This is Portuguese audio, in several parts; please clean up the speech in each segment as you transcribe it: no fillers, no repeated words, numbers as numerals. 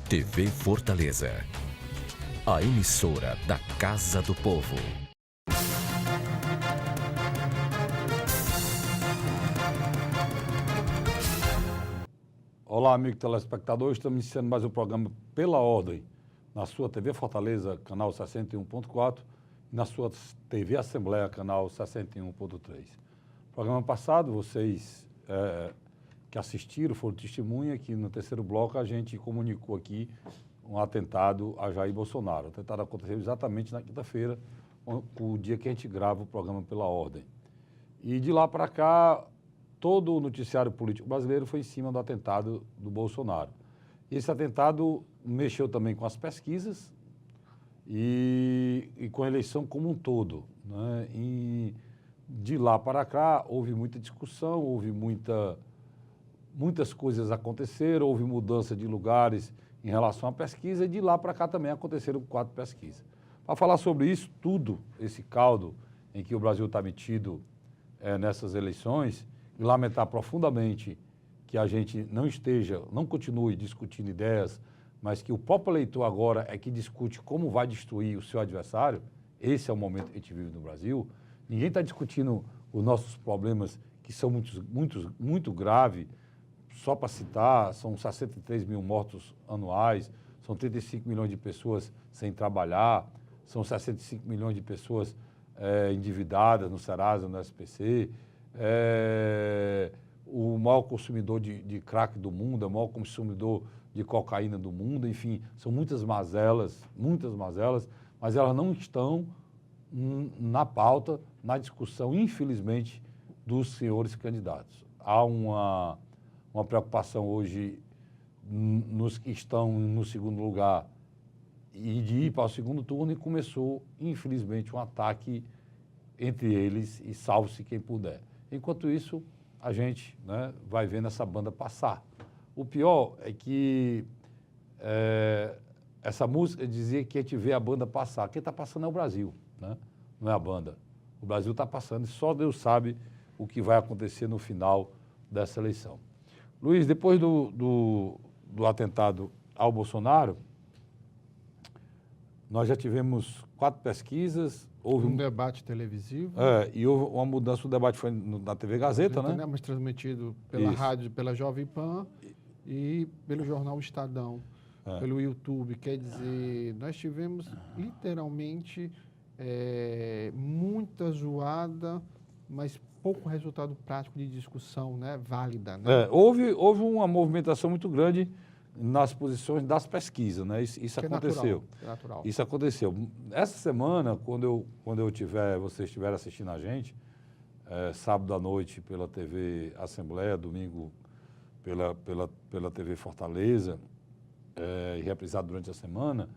TV Fortaleza, a emissora da Casa do Povo. Olá, amigo telespectador, estamos iniciando mais um programa Pela Ordem, na sua TV Fortaleza, canal 61.4, e na sua TV Assembleia, canal 61.3. No programa passado, vocês que assistiram foram testemunha que no terceiro bloco a gente comunicou aqui um atentado a Jair Bolsonaro. O atentado aconteceu exatamente na quinta-feira, o dia que a gente grava o programa Pela Ordem. E de lá para cá, todo o noticiário político brasileiro foi em cima do atentado do Bolsonaro. E esse atentado mexeu também com as pesquisas e com a eleição como um todo, né? E de lá para cá houve muita discussão, houve muitas coisas aconteceram, houve mudança de lugares em relação à pesquisa e de lá para cá também aconteceram 4 pesquisas. Para falar sobre isso tudo, esse caldo em que o Brasil está metido nessas eleições, e lamentar profundamente que a gente não continue discutindo ideias, mas que o próprio eleitor agora é que discute como vai destruir o seu adversário. Esse é o momento que a gente vive no Brasil. Ninguém está discutindo os nossos problemas, que são muito graves. Só para citar, são 63 mil mortos anuais, são 35 milhões de pessoas sem trabalhar, são 65 milhões de pessoas endividadas no Serasa, no SPC, o maior consumidor de crack do mundo, o maior consumidor de cocaína do mundo, enfim, são muitas mazelas, mas elas não estão na pauta, na discussão, infelizmente, dos senhores candidatos. Há uma preocupação hoje nos que estão no segundo lugar e de ir para o segundo turno, e começou, infelizmente, um ataque entre eles, e salve-se quem puder. Enquanto isso, a gente, né, vai vendo essa banda passar. O pior é que essa música dizia que a gente vê a banda passar. Quem está passando é o Brasil, né? Não é a banda. O Brasil está passando e só Deus sabe o que vai acontecer no final dessa eleição. Luiz, depois do atentado ao Bolsonaro, nós já tivemos 4 pesquisas. Houve um debate televisivo. E houve uma mudança, o debate foi na TV Gazeta, né? Mas transmitido pela rádio, pela Jovem Pan e pelo jornal Estadão, pelo YouTube. Quer dizer, nós tivemos literalmente muita zoada, mas pouco resultado prático de discussão, né, válida. Né? Houve uma movimentação muito grande nas posições das pesquisas, né? Isso aconteceu. É natural. Isso aconteceu. Essa semana, quando vocês estiverem assistindo a gente, sábado à noite pela TV Assembleia, domingo pela TV Fortaleza, e reprisado durante a semana,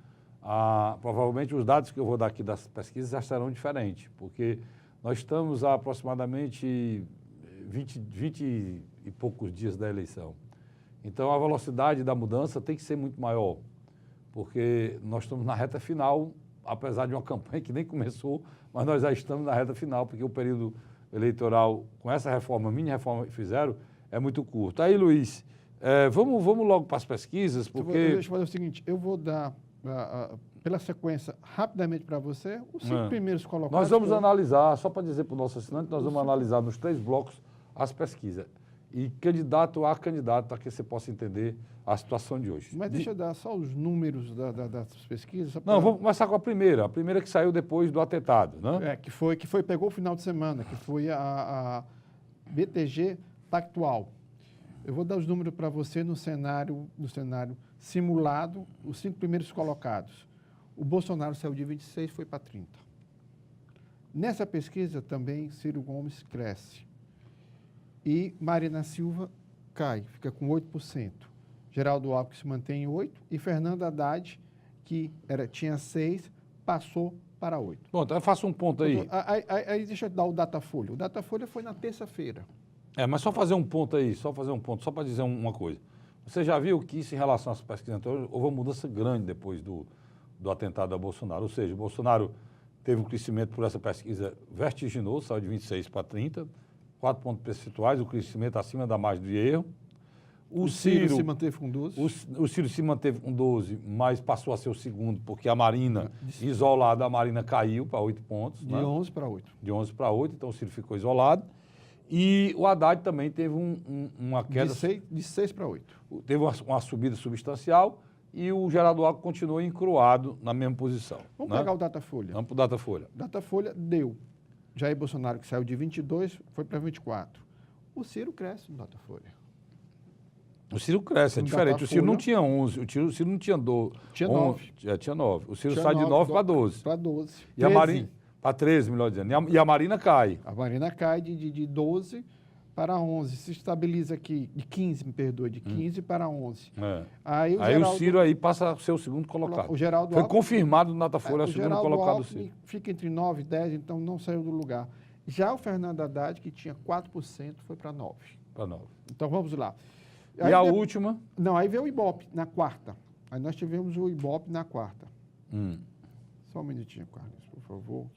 provavelmente os dados que eu vou dar aqui das pesquisas já serão diferentes, porque nós estamos há aproximadamente 20 e poucos dias da eleição. Então, a velocidade da mudança tem que ser muito maior, porque nós estamos na reta final, apesar de uma campanha que nem começou, mas nós já estamos na reta final, porque o período eleitoral, com essa mini reforma que fizeram, é muito curto. Aí, Luiz, vamos logo para as pesquisas, porque... Deixa eu fazer o seguinte, eu vou dar, pela sequência, rapidamente para você, os 5 primeiros colocados... Nós vamos analisar, só para dizer para o nosso assinante, nós vamos analisar nos 3 blocos as pesquisas. E candidato a candidato, para que você possa entender a situação de hoje. Mas deixa eu dar só os números das pesquisas. Não, vamos começar com a primeira que saiu depois do atentado, né? Pegou o final de semana, que foi a BTG Pactual. Eu vou dar os números para você no cenário simulado, os 5 primeiros colocados. O Bolsonaro saiu de 26, foi para 30. Nessa pesquisa também, Ciro Gomes cresce. E Marina Silva cai, fica com 8%. Geraldo Alckmin se mantém em 8%. E Fernando Haddad, que tinha 6%, passou para 8%. Bom, então eu faço um ponto aí. Aí deixa eu dar o Datafolha. O Datafolha foi na terça-feira. Mas só fazer um ponto aí, só para dizer uma coisa. Você já viu que isso em relação às pesquisas anteriores, houve uma mudança grande depois do atentado a Bolsonaro. Ou seja, o Bolsonaro teve um crescimento por essa pesquisa vertiginoso, saiu de 26 para 30%. 4 pontos percentuais, o crescimento acima da margem de erro. O Ciro se manteve com 12. O Ciro se manteve com 12, mas passou a ser o segundo, porque a Marina, isolada, a Marina caiu para 8 pontos. De 11 para 8. De 11 para 8, então o Ciro ficou isolado. E o Haddad também teve uma queda. De 6 para 8. Teve uma subida substancial e o Geraldo Alckmin continuou encruado na mesma posição. Vamos pegar o Datafolha. Vamos para o Datafolha. Datafolha deu. Jair Bolsonaro, que saiu de 22, foi para 24. O Ciro cresce no Datafolha. O Ciro cresce, é diferente. O Ciro não tinha 11, o Ciro não tinha 12. Tinha 9. Tinha 9. O Ciro sai de 9 para 12. Para 12. E a Marina, para 13, melhor dizendo. E a Marina cai. A Marina cai de 12 para 11. Se estabiliza aqui, de 15, me perdoe, de 15 para 11. É. Aí o Ciro aí passa a ser o segundo colocado. O Geraldo Foi Alckmin, confirmado no Datafolha, o segundo colocado do Ciro. Fica entre 9 e 10, então não saiu do lugar. Já o Fernando Haddad, que tinha 4%, foi para 9. Para 9. Então vamos lá. E a última? Não, aí veio o Ibope na quarta. Aí nós tivemos o Ibope na quarta. Só um minutinho, Carlos, por favor.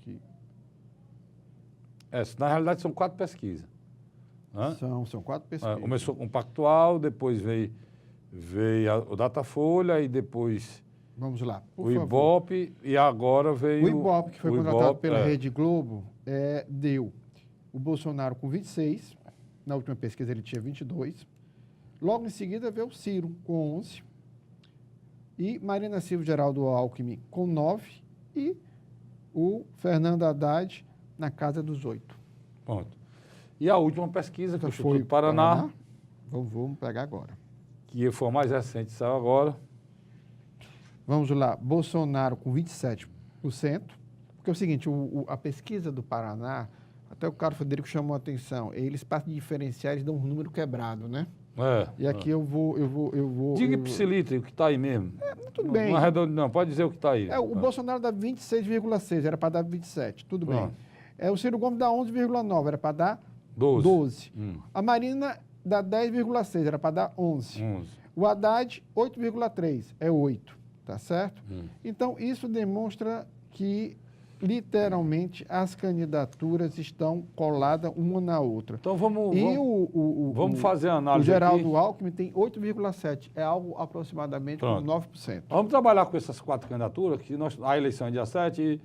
Na realidade, são 4 pesquisas. Né? São 4 pesquisas. Começou com o Pactual, depois veio o Datafolha e depois vamos lá, o Ibope e agora veio... O Ibope, que foi contratado pela Rede Globo, deu o Bolsonaro com 26, na última pesquisa ele tinha 22, logo em seguida veio o Ciro com 11, e Marina Silva e Geraldo Alckmin com 9, e o Fernando Haddad na casa dos 8. Pronto. E a última pesquisa, que foi o Paraná. Vamos pegar agora. Que foi a mais recente, saiu agora. Vamos lá, Bolsonaro com 27%, porque é o seguinte, a pesquisa do Paraná, até o Carlos Frederico chamou a atenção, eles passam de diferenciais e dão um número quebrado, né? E aqui eu vou... Diga ipsiliter, o que está aí mesmo. Tudo bem. Não, pode dizer o que está aí. O Bolsonaro dá 26,6, era para dar 27, tudo bem. O Ciro Gomes dá 11,9, era para dar 12. A Marina dá 10,6, era para dar 11. O Haddad, 8,3, é 8. Tá certo? Então, isso demonstra que, literalmente, as candidaturas estão coladas uma na outra. Então, vamos fazer a análise. O Geraldo Alckmin tem 8,7, é algo aproximadamente como 9%. Vamos trabalhar com essas 4 candidaturas, que a eleição é dia 7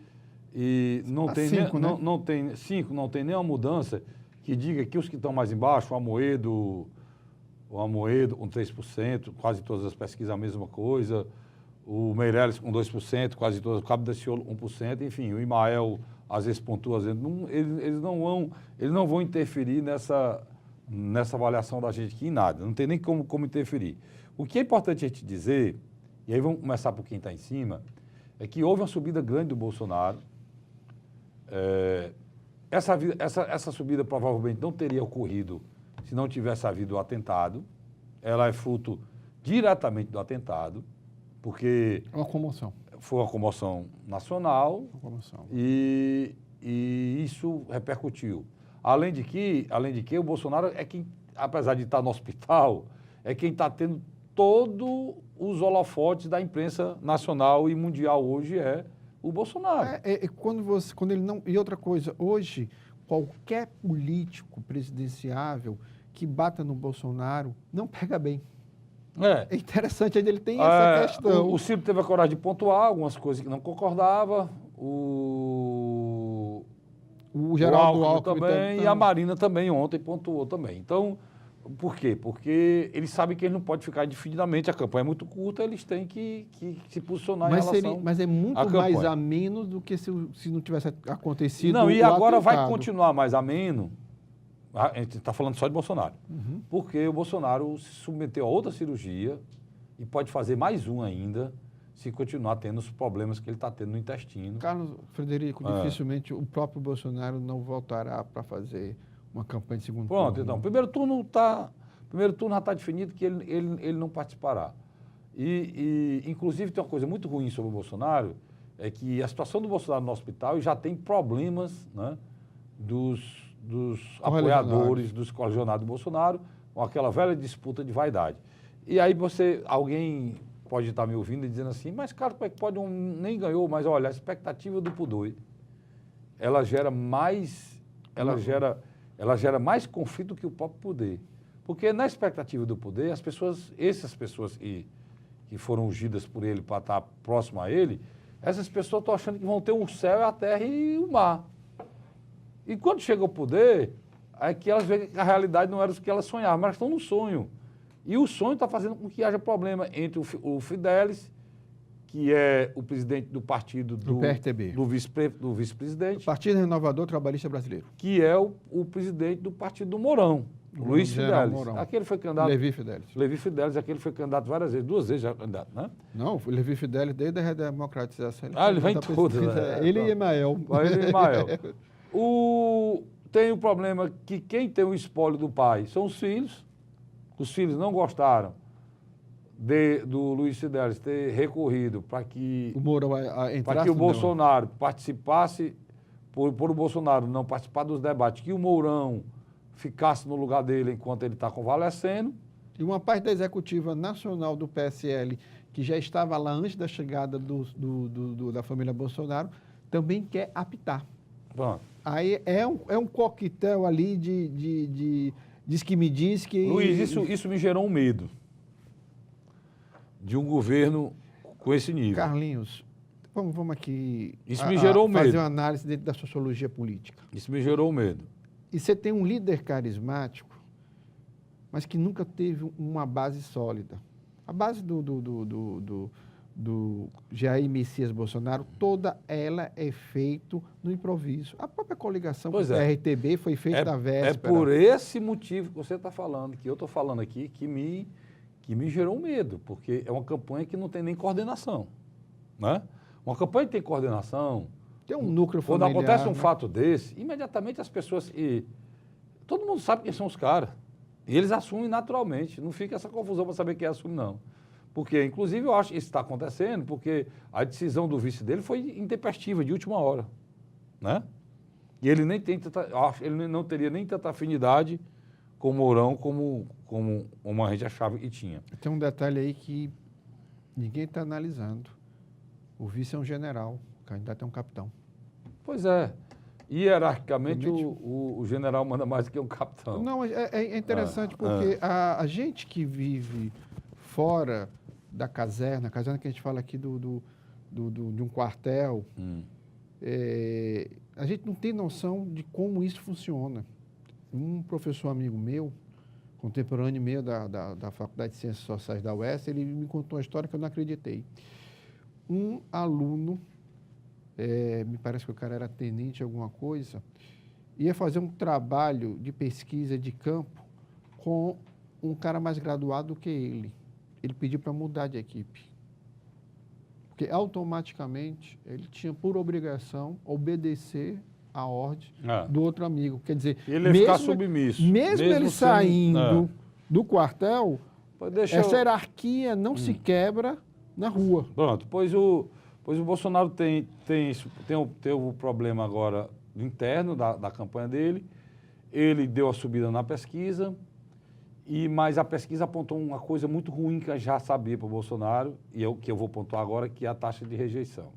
e não tem 5, né? não tem nenhuma mudança que diga que os que estão mais embaixo, o Amoedo com 3%, quase todas as pesquisas a mesma coisa, o Meirelles com 2%, quase todas, o Cabo Daciolo 1%, enfim, o Imael às vezes pontua, às vezes eles não vão interferir nessa avaliação da gente aqui em nada, não tem nem como interferir. O que é importante a gente dizer, e aí vamos começar por quem está em cima, é que houve uma subida grande do Bolsonaro. Essa subida provavelmente não teria ocorrido se não tivesse havido o atentado. Ela é fruto diretamente do atentado, porque... Uma comoção. Foi uma comoção nacional. Uma comoção. E isso repercutiu. Além de que o Bolsonaro é quem, apesar de estar no hospital, é quem está tendo todos os holofotes da imprensa nacional e mundial hoje é o Bolsonaro. Quando ele não... E outra coisa, hoje, qualquer político presidenciável que bata no Bolsonaro não pega bem. É interessante, ele tem essa questão. O Ciro teve a coragem de pontuar algumas coisas que não concordava, o Geraldo Alckmin também, e a Marina também ontem pontuou também. Então, por quê? Porque eles sabem que eles não podem ficar indefinidamente, a campanha é muito curta, eles têm que se posicionar em relação Mas é muito mais ameno do que se não tivesse acontecido. Não, e agora vai continuar mais ameno. A gente está falando só de Bolsonaro. Porque o Bolsonaro se submeteu a outra cirurgia e pode fazer mais um ainda se continuar tendo os problemas que ele está tendo no intestino. Carlos Frederico, dificilmente o próprio Bolsonaro não voltará para fazer uma campanha de segundo turno. Pronto, então, primeiro turno já está definido que ele não participará. Inclusive, tem uma coisa muito ruim sobre o Bolsonaro, é que a situação do Bolsonaro no hospital já tem problemas, né, dos apoiadores, dos colecionados do Bolsonaro, com aquela velha disputa de vaidade. E aí alguém pode estar me ouvindo e dizendo assim, mas cara, como é que pode nem ganhou, mas olha, a expectativa do pudor, ela gera mais conflito que o próprio poder. Porque na expectativa do poder, essas pessoas que foram ungidas por ele para estar próximo a ele, essas pessoas estão achando que vão ter um céu, a terra e o mar. E quando chega ao poder, é que elas veem que a realidade não era o que elas sonhavam, mas estão no sonho. E o sonho está fazendo com que haja problema entre o Fidelis, que é o presidente do partido do PRTB, do vice-presidente. O Partido Renovador Trabalhista Brasileiro. Que é o presidente do partido do Mourão, Luiz Fidelis. Aquele foi candidato. Levi Fidelis. Levi Fidelis, aquele foi candidato várias vezes, 2 vezes já candidato, né? Não, o Levi Fidelis, desde a redemocratização. Ele vem todas. Ele e Emael. Ele e Emael. Tem o problema que quem tem o espólio do pai são os filhos. Os filhos não gostaram do Luiz Fidelis ter recorrido para que o Mourão para que o Bolsonaro participasse, por o Bolsonaro não participar dos debates, que o Mourão ficasse no lugar dele enquanto ele está convalescendo. E uma parte da executiva nacional do PSL, que já estava lá antes da chegada da família Bolsonaro, também quer apitar. Pronto. Aí é um coquetel ali de diz que me diz que... Luiz, isso me gerou um medo de um governo com esse nível. Carlinhos, vamos aqui isso me gerou medo. Fazer uma análise dentro da sociologia política. Isso me gerou medo. E você tem um líder carismático, mas que nunca teve uma base sólida. A base do Jair Messias Bolsonaro, toda ela é feita no improviso. A própria coligação com o PRTB foi feita na véspera. É por esse motivo que você está falando, que eu estou falando aqui, que me gerou medo, porque é uma campanha que não tem nem coordenação. Né? Uma campanha que tem coordenação... Tem um núcleo familiar. Quando acontece um fato desse, imediatamente as pessoas... todo mundo sabe quem são os caras. E eles assumem naturalmente. Não fica essa confusão para saber quem assume, não. Porque, inclusive, eu acho que isso está acontecendo porque a decisão do vice dele foi intempestiva, de última hora. Né? E ele nem tem ele não teria nem tanta afinidade com o Mourão como a gente achava que tinha. Tem um detalhe aí que ninguém está analisando. O vice é um general, o candidato é um capitão. Pois é. Hierarquicamente, o general manda mais do que um capitão. Não, é interessante porque a gente que vive fora da caserna que a gente fala aqui de um quartel, a gente não tem noção de como isso funciona. Um professor amigo meu, contemporâneo meu da Faculdade de Ciências Sociais da UES, ele me contou uma história que eu não acreditei. Um aluno, me parece que o cara era tenente alguma coisa, ia fazer um trabalho de pesquisa de campo com um cara mais graduado do que ele. Ele pediu para mudar de equipe. Porque automaticamente ele tinha por obrigação obedecer a ordem do outro amigo. Quer dizer, ele ia ficar submisso. Mesmo ele saindo do quartel, essa hierarquia não se quebra na rua. Pronto, pois o Bolsonaro tem o problema agora interno da campanha dele. Ele deu a subida na pesquisa, mas a pesquisa apontou uma coisa muito ruim que eu já sabia para o Bolsonaro, que eu vou pontuar agora, que é a taxa de rejeição.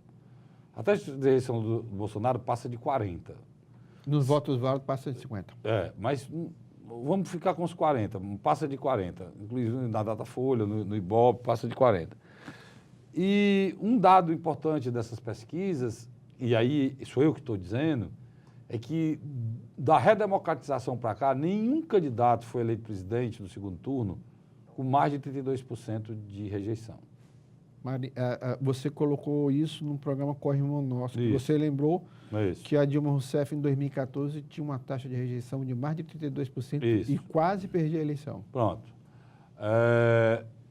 A taxa de rejeição do Bolsonaro passa de 40. Nos votos válidos passa de 50. Mas vamos ficar com os 40, passa de 40. Inclusive na Datafolha, no Ibope, passa de 40. E um dado importante dessas pesquisas, e aí sou eu que estou dizendo, é que da redemocratização para cá, nenhum candidato foi eleito presidente no segundo turno com mais de 32% de rejeição. Mari, você colocou isso num programa Corre Irmão Nosso. Você lembrou que a Dilma Rousseff, em 2014, tinha uma taxa de rejeição de mais de 32% e quase perdia a eleição. Pronto.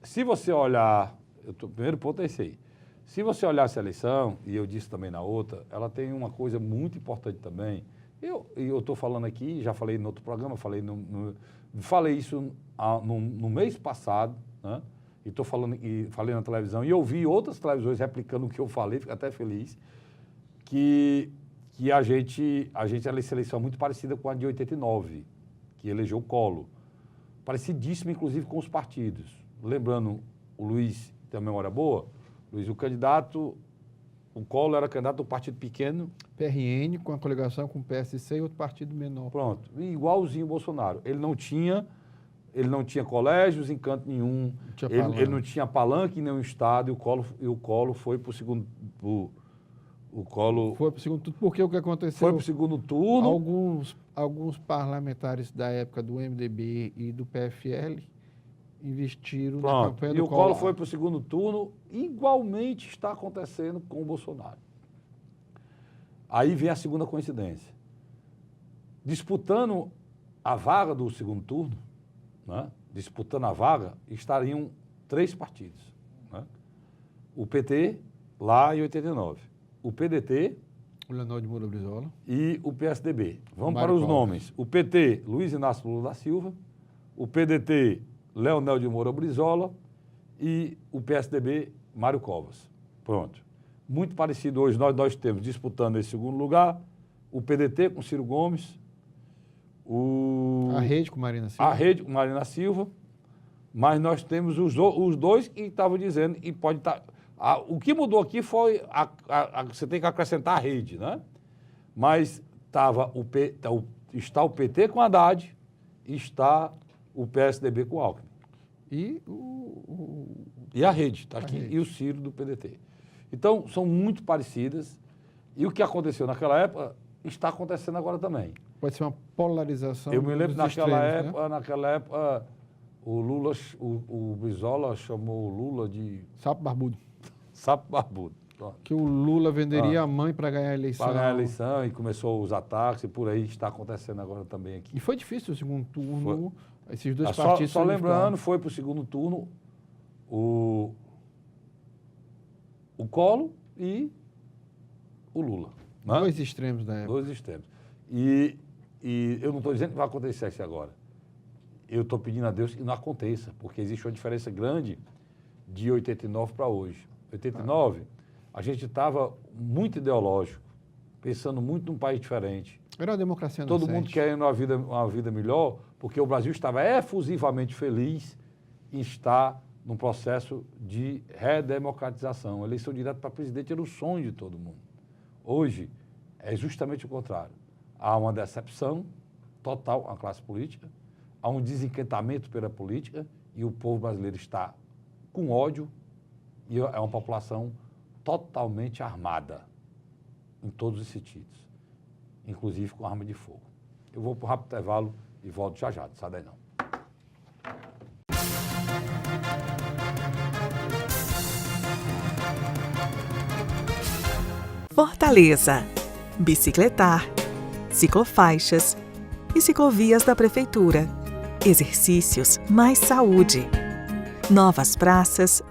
Se você olhar... O primeiro ponto é esse aí. Se você olhar essa eleição, e eu disse também na outra, ela tem uma coisa muito importante também. Eu estou falando aqui, já falei no outro programa, falei isso no mês passado, né? Falei na televisão, e ouvi outras televisões replicando o que eu falei, fico até feliz, que a gente essa eleição muito parecida com a de 89, que elegeu o Collor. Parecidíssimo, inclusive, com os partidos. Lembrando, o Luiz tem uma memória boa, Luiz, o Collor era candidato do partido pequeno. PRN, com a coligação com o PSC e outro partido menor. Pronto, igualzinho o Bolsonaro. Ele não tinha ele não tinha colégios em canto nenhum, tinha ele não tinha palanque em nenhum estado, e o Collor foi para o segundo... O Collor Foi para o segundo turno, porque o que aconteceu... foi para o segundo turno. Alguns parlamentares da época do MDB e do PFL investiram na campanha do E o Collor foi para o segundo turno, igualmente está acontecendo com o Bolsonaro. Aí vem a segunda coincidência. Disputando a vaga do segundo turno, né? Disputando a vaga, estariam 3 partidos. Né? O PT, lá em 89. O PDT... O Leonel de Moura Brizola. E o PSDB. Vamos Mário para os Covas. nomes. O PT, Luiz Inácio Lula da Silva. O PDT, Leonel de Moura Brizola. E o PSDB, Mário Covas. Pronto. Muito parecido hoje, nós temos disputando esse segundo lugar, o PDT com Ciro Gomes, A Rede com Marina Silva. A Rede com Marina Silva, mas nós temos os dois que estavam dizendo, e pode estar... o que mudou aqui foi, você tem que acrescentar a Rede, né? Mas está o PT com Haddad e está o PSDB com Alckmin. E E a Rede, está aqui, Rede. e o Ciro do PDT. Então, são muito parecidas. E o que aconteceu naquela época está acontecendo agora também. Pode ser uma polarização. Eu me lembro dos naquela extremos, época, o Lula, o Brizola chamou o Lula de Sapo barbudo. sapo barbudo. Pronto. Que o Lula venderia a mãe para ganhar a eleição. Para ganhar a eleição, e começou os ataques, e por aí está acontecendo agora também aqui. E foi difícil o segundo turno. Esses dois Só partidos... só lembrando, foi para o segundo turno o Collor e o Lula. Né? Dois extremos da época. Dois extremos. E eu não estou dizendo que vai acontecer isso agora. Eu estou pedindo a Deus que não aconteça, porque existe uma diferença grande de 89 para hoje. 89, a gente estava muito ideológico, pensando muito num país diferente. Era uma democracia Todo nascente. mundo querendo uma vida melhor, porque o Brasil estava efusivamente feliz em estar num processo de redemocratização. A eleição direta para presidente era o sonho de todo mundo. Hoje, é justamente o contrário. Há uma decepção total à classe política, há um desencantamento pela política, e o povo brasileiro está com ódio, e é uma população totalmente armada, em todos os sentidos, inclusive com arma de fogo. Eu vou para o rápido intervalo e volto já já, não sai daí não. Fortaleza, bicicletar, ciclofaixas e ciclovias da Prefeitura. Exercícios mais saúde. Novas praças,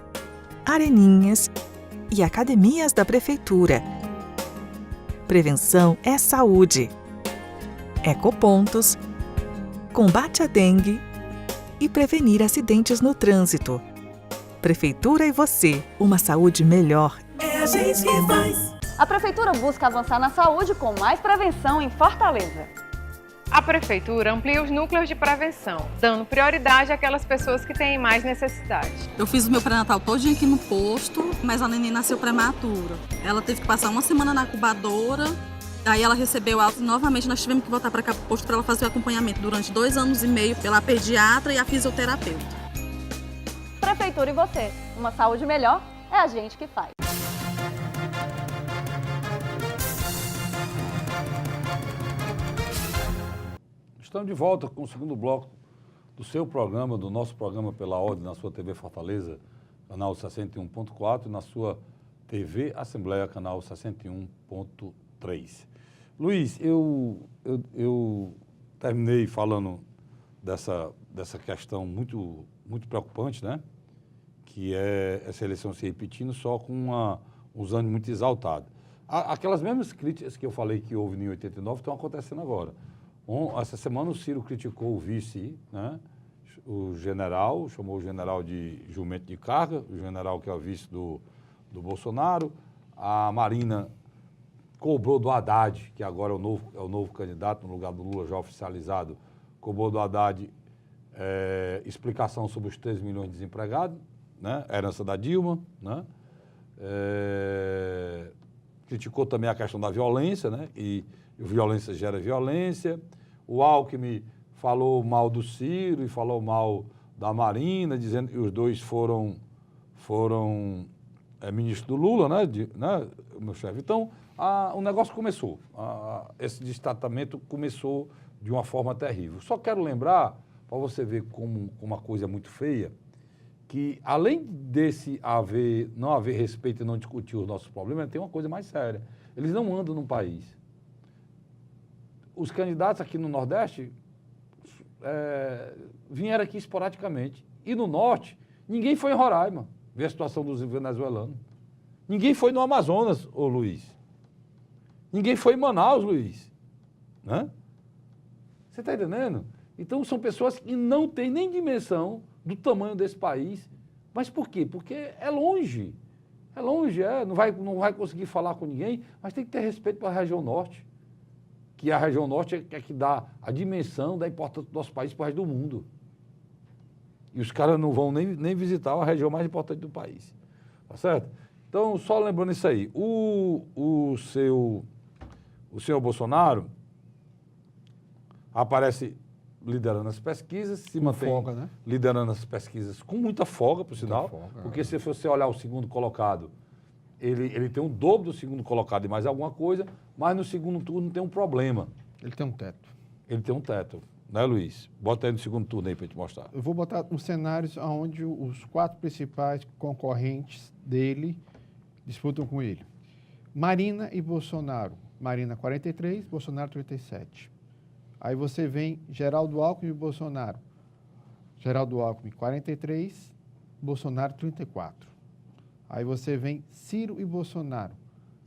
areninhas e academias da Prefeitura. Prevenção é saúde. Ecopontos, combate à dengue e prevenir acidentes no trânsito. Prefeitura e você, uma saúde melhor. É a gente que faz. A Prefeitura busca avançar na saúde com mais prevenção em Fortaleza. A Prefeitura amplia os núcleos de prevenção, dando prioridade àquelas pessoas que têm mais necessidade. Eu fiz o meu pré-natal todinho aqui no posto, mas a neném nasceu prematura. Ela teve que passar uma semana na incubadora, aí ela recebeu alta e novamente nós tivemos que voltar para cá para o posto para ela fazer o acompanhamento durante 2 anos e meio pela pediatra e a fisioterapeuta. Prefeitura e você, uma saúde melhor é a gente que faz. Estamos de volta com o segundo bloco do seu programa, do nosso programa Pela Ordem, na sua TV Fortaleza, canal 61.4, e na sua TV Assembleia, canal 61.3. Luiz, eu terminei falando dessa questão muito preocupante, né? Que é essa eleição se repetindo só com uns ânimos muito exaltados. Aquelas mesmas críticas que eu falei que houve em 89 estão acontecendo agora. Essa semana o Ciro criticou o vice, né? O general, chamou o general de jumento de carga, o general que é o vice do Bolsonaro. A Marina cobrou do Haddad, que agora é o novo candidato no lugar do Lula já oficializado, cobrou do Haddad explicação sobre os 3 milhões de desempregados, né? Herança da Dilma, né? Criticou também a questão da violência, né? E violência gera violência. O Alckmin falou mal do Ciro e falou mal da Marina, dizendo que os dois foram ministros do Lula, né, meu chefe? Então, o negócio começou, esse destratamento começou de uma forma terrível. Só quero lembrar, para você ver como uma coisa muito feia, que além desse não haver respeito e não discutir os nossos problemas, tem uma coisa mais séria. Eles não andam no país. Os candidatos aqui no Nordeste vieram aqui esporadicamente. E no Norte, ninguém foi em Roraima ver a situação dos venezuelanos. Ninguém foi no Amazonas, ô Luiz. Ninguém foi em Manaus, Luiz. Né? Você está entendendo? Então, são pessoas que não têm nem dimensão do tamanho desse país. Mas por quê? Porque é longe. É longe, não vai conseguir falar com ninguém, mas tem que ter respeito para a região Norte. Que a região Norte é que dá a dimensão da importância do nosso país para o resto do mundo. E os caras não vão nem visitar a região mais importante do país. Tá certo? Então, só lembrando isso aí. O senhor Bolsonaro aparece liderando as pesquisas, se mantém folga, né? Liderando as pesquisas com muita folga, por sinal, porque se você olhar o segundo colocado, ele tem o dobro do segundo colocado e mais alguma coisa, mas no segundo turno tem um problema. Ele tem um teto. Ele tem um teto, né, Luiz? Bota aí no segundo turno aí para te mostrar. Eu vou botar os cenários onde os 4 principais concorrentes dele disputam com ele. Marina e Bolsonaro. Marina 43, Bolsonaro 37. Aí você vem Geraldo Alckmin e Bolsonaro. Geraldo Alckmin 43, Bolsonaro 34. Aí você vem Ciro e Bolsonaro.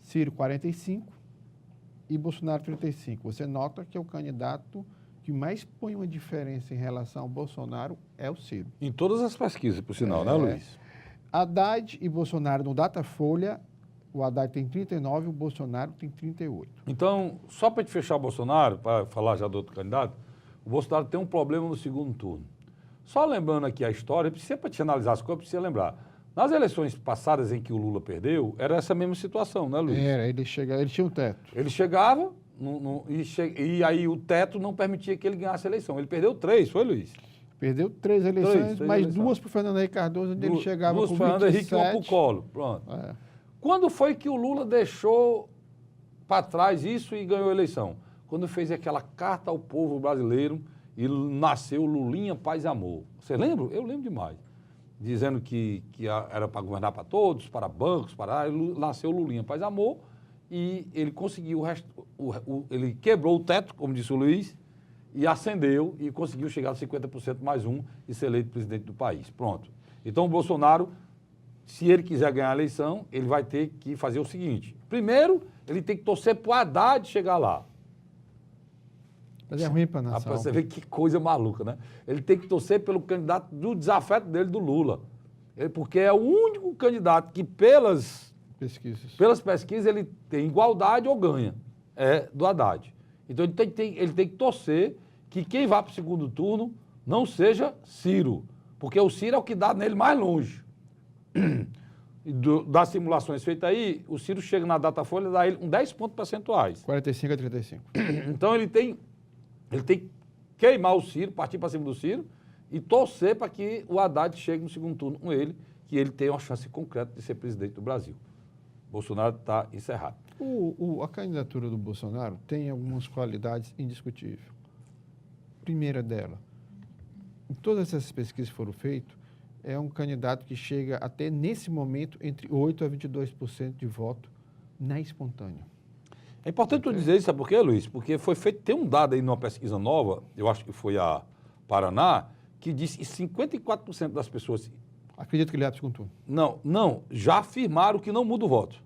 Ciro 45 e Bolsonaro 35. Você nota que é o candidato que mais põe uma diferença em relação ao Bolsonaro é o Ciro. Em todas as pesquisas, por sinal, né, Luiz? Haddad e Bolsonaro no Datafolha, o Haddad tem 39 e o Bolsonaro tem 38. Então, só para te fechar o Bolsonaro, para falar já do outro candidato, o Bolsonaro tem um problema no segundo turno. Só lembrando aqui a história, precisa para te analisar as coisas, precisa lembrar. Nas eleições passadas em que o Lula perdeu, era essa mesma situação, né, Luiz? Era, ele tinha um teto. Ele chegava e aí o teto não permitia que ele ganhasse a eleição. Ele perdeu 3, foi, Luiz? Perdeu 3 eleições, três mais eleições. 2 para o Fernando Henrique Cardoso, onde ele chegava duas com para 27. Henrique e uma para o Collor. Pronto. É. Quando foi que o Lula deixou para trás isso e ganhou a eleição? Quando fez aquela carta ao povo brasileiro e nasceu Lulinha, Paz e Amor. Você lembra? Eu lembro demais. Dizendo que era para governar para todos, para bancos, nasceu Lulinha, Paz e Amor, e ele conseguiu ele quebrou o teto, como disse o Luiz, e ascendeu e conseguiu chegar a 50% mais um e ser eleito presidente do país. Pronto. Então o Bolsonaro, se ele quiser ganhar a eleição, ele vai ter que fazer o seguinte. Primeiro, ele tem que torcer para o Haddad chegar lá. Mas é ruim para a nação. Para você ver que coisa maluca, né? Ele tem que torcer pelo candidato do desafeto dele, do Lula. Porque é o único candidato que, pelas pesquisas, ele tem igualdade ou ganha. É do Haddad. Então, ele tem que torcer que quem vá para o segundo turno não seja Ciro. Porque o Ciro é o que dá nele mais longe. Das simulações feitas aí, o Ciro chega na Datafolha e dá ele 10 pontos percentuais. 45 a 35. Então, ele tem que queimar o Ciro, partir para cima do Ciro e torcer para que o Haddad chegue no segundo turno com ele, que ele tenha uma chance concreta de ser presidente do Brasil. Bolsonaro está encerrado. A candidatura do Bolsonaro tem algumas qualidades indiscutíveis. Primeira dela, em todas essas pesquisas que foram feitas, é um candidato que chega até, nesse momento, entre 8% a 22% de voto na espontânea. É importante tu dizer isso, sabe por quê, Luiz? Porque foi feito, tem um dado aí numa pesquisa nova, eu acho que foi a Paraná, que disse que 54% das pessoas... Acredito que ele é do segundo turno. Não, já afirmaram que não muda o voto.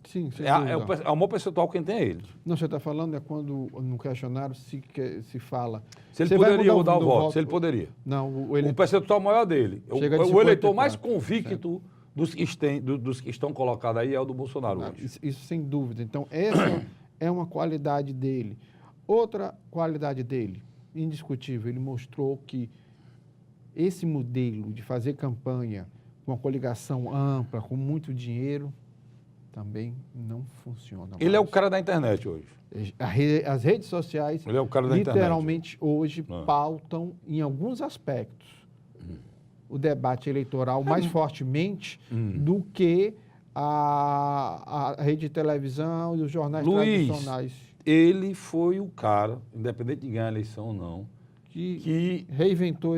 Sim, sem É dúvida. o maior percentual quem tem é ele. Não, você está falando é quando no questionário se fala... Se ele você vai poderia mudar o voto, se ele poderia. Não, O percentual maior dele. Chega de O eleitor 54%. mais convicto dos que estão colocados aí é o do Bolsonaro hoje. Isso sem dúvida. Então, essa é uma qualidade dele. Outra qualidade dele, indiscutível, ele mostrou que esse modelo de fazer campanha com uma coligação ampla, com muito dinheiro, também não funciona Ele é o mais. cara da internet hoje. As redes sociais, Ele é o cara da literalmente, hoje, Ah. pautam, em alguns aspectos, o debate eleitoral mais fortemente do que a rede de televisão e os jornais Luiz, tradicionais, ele foi o cara, independente de ganhar a eleição ou não, que reinventou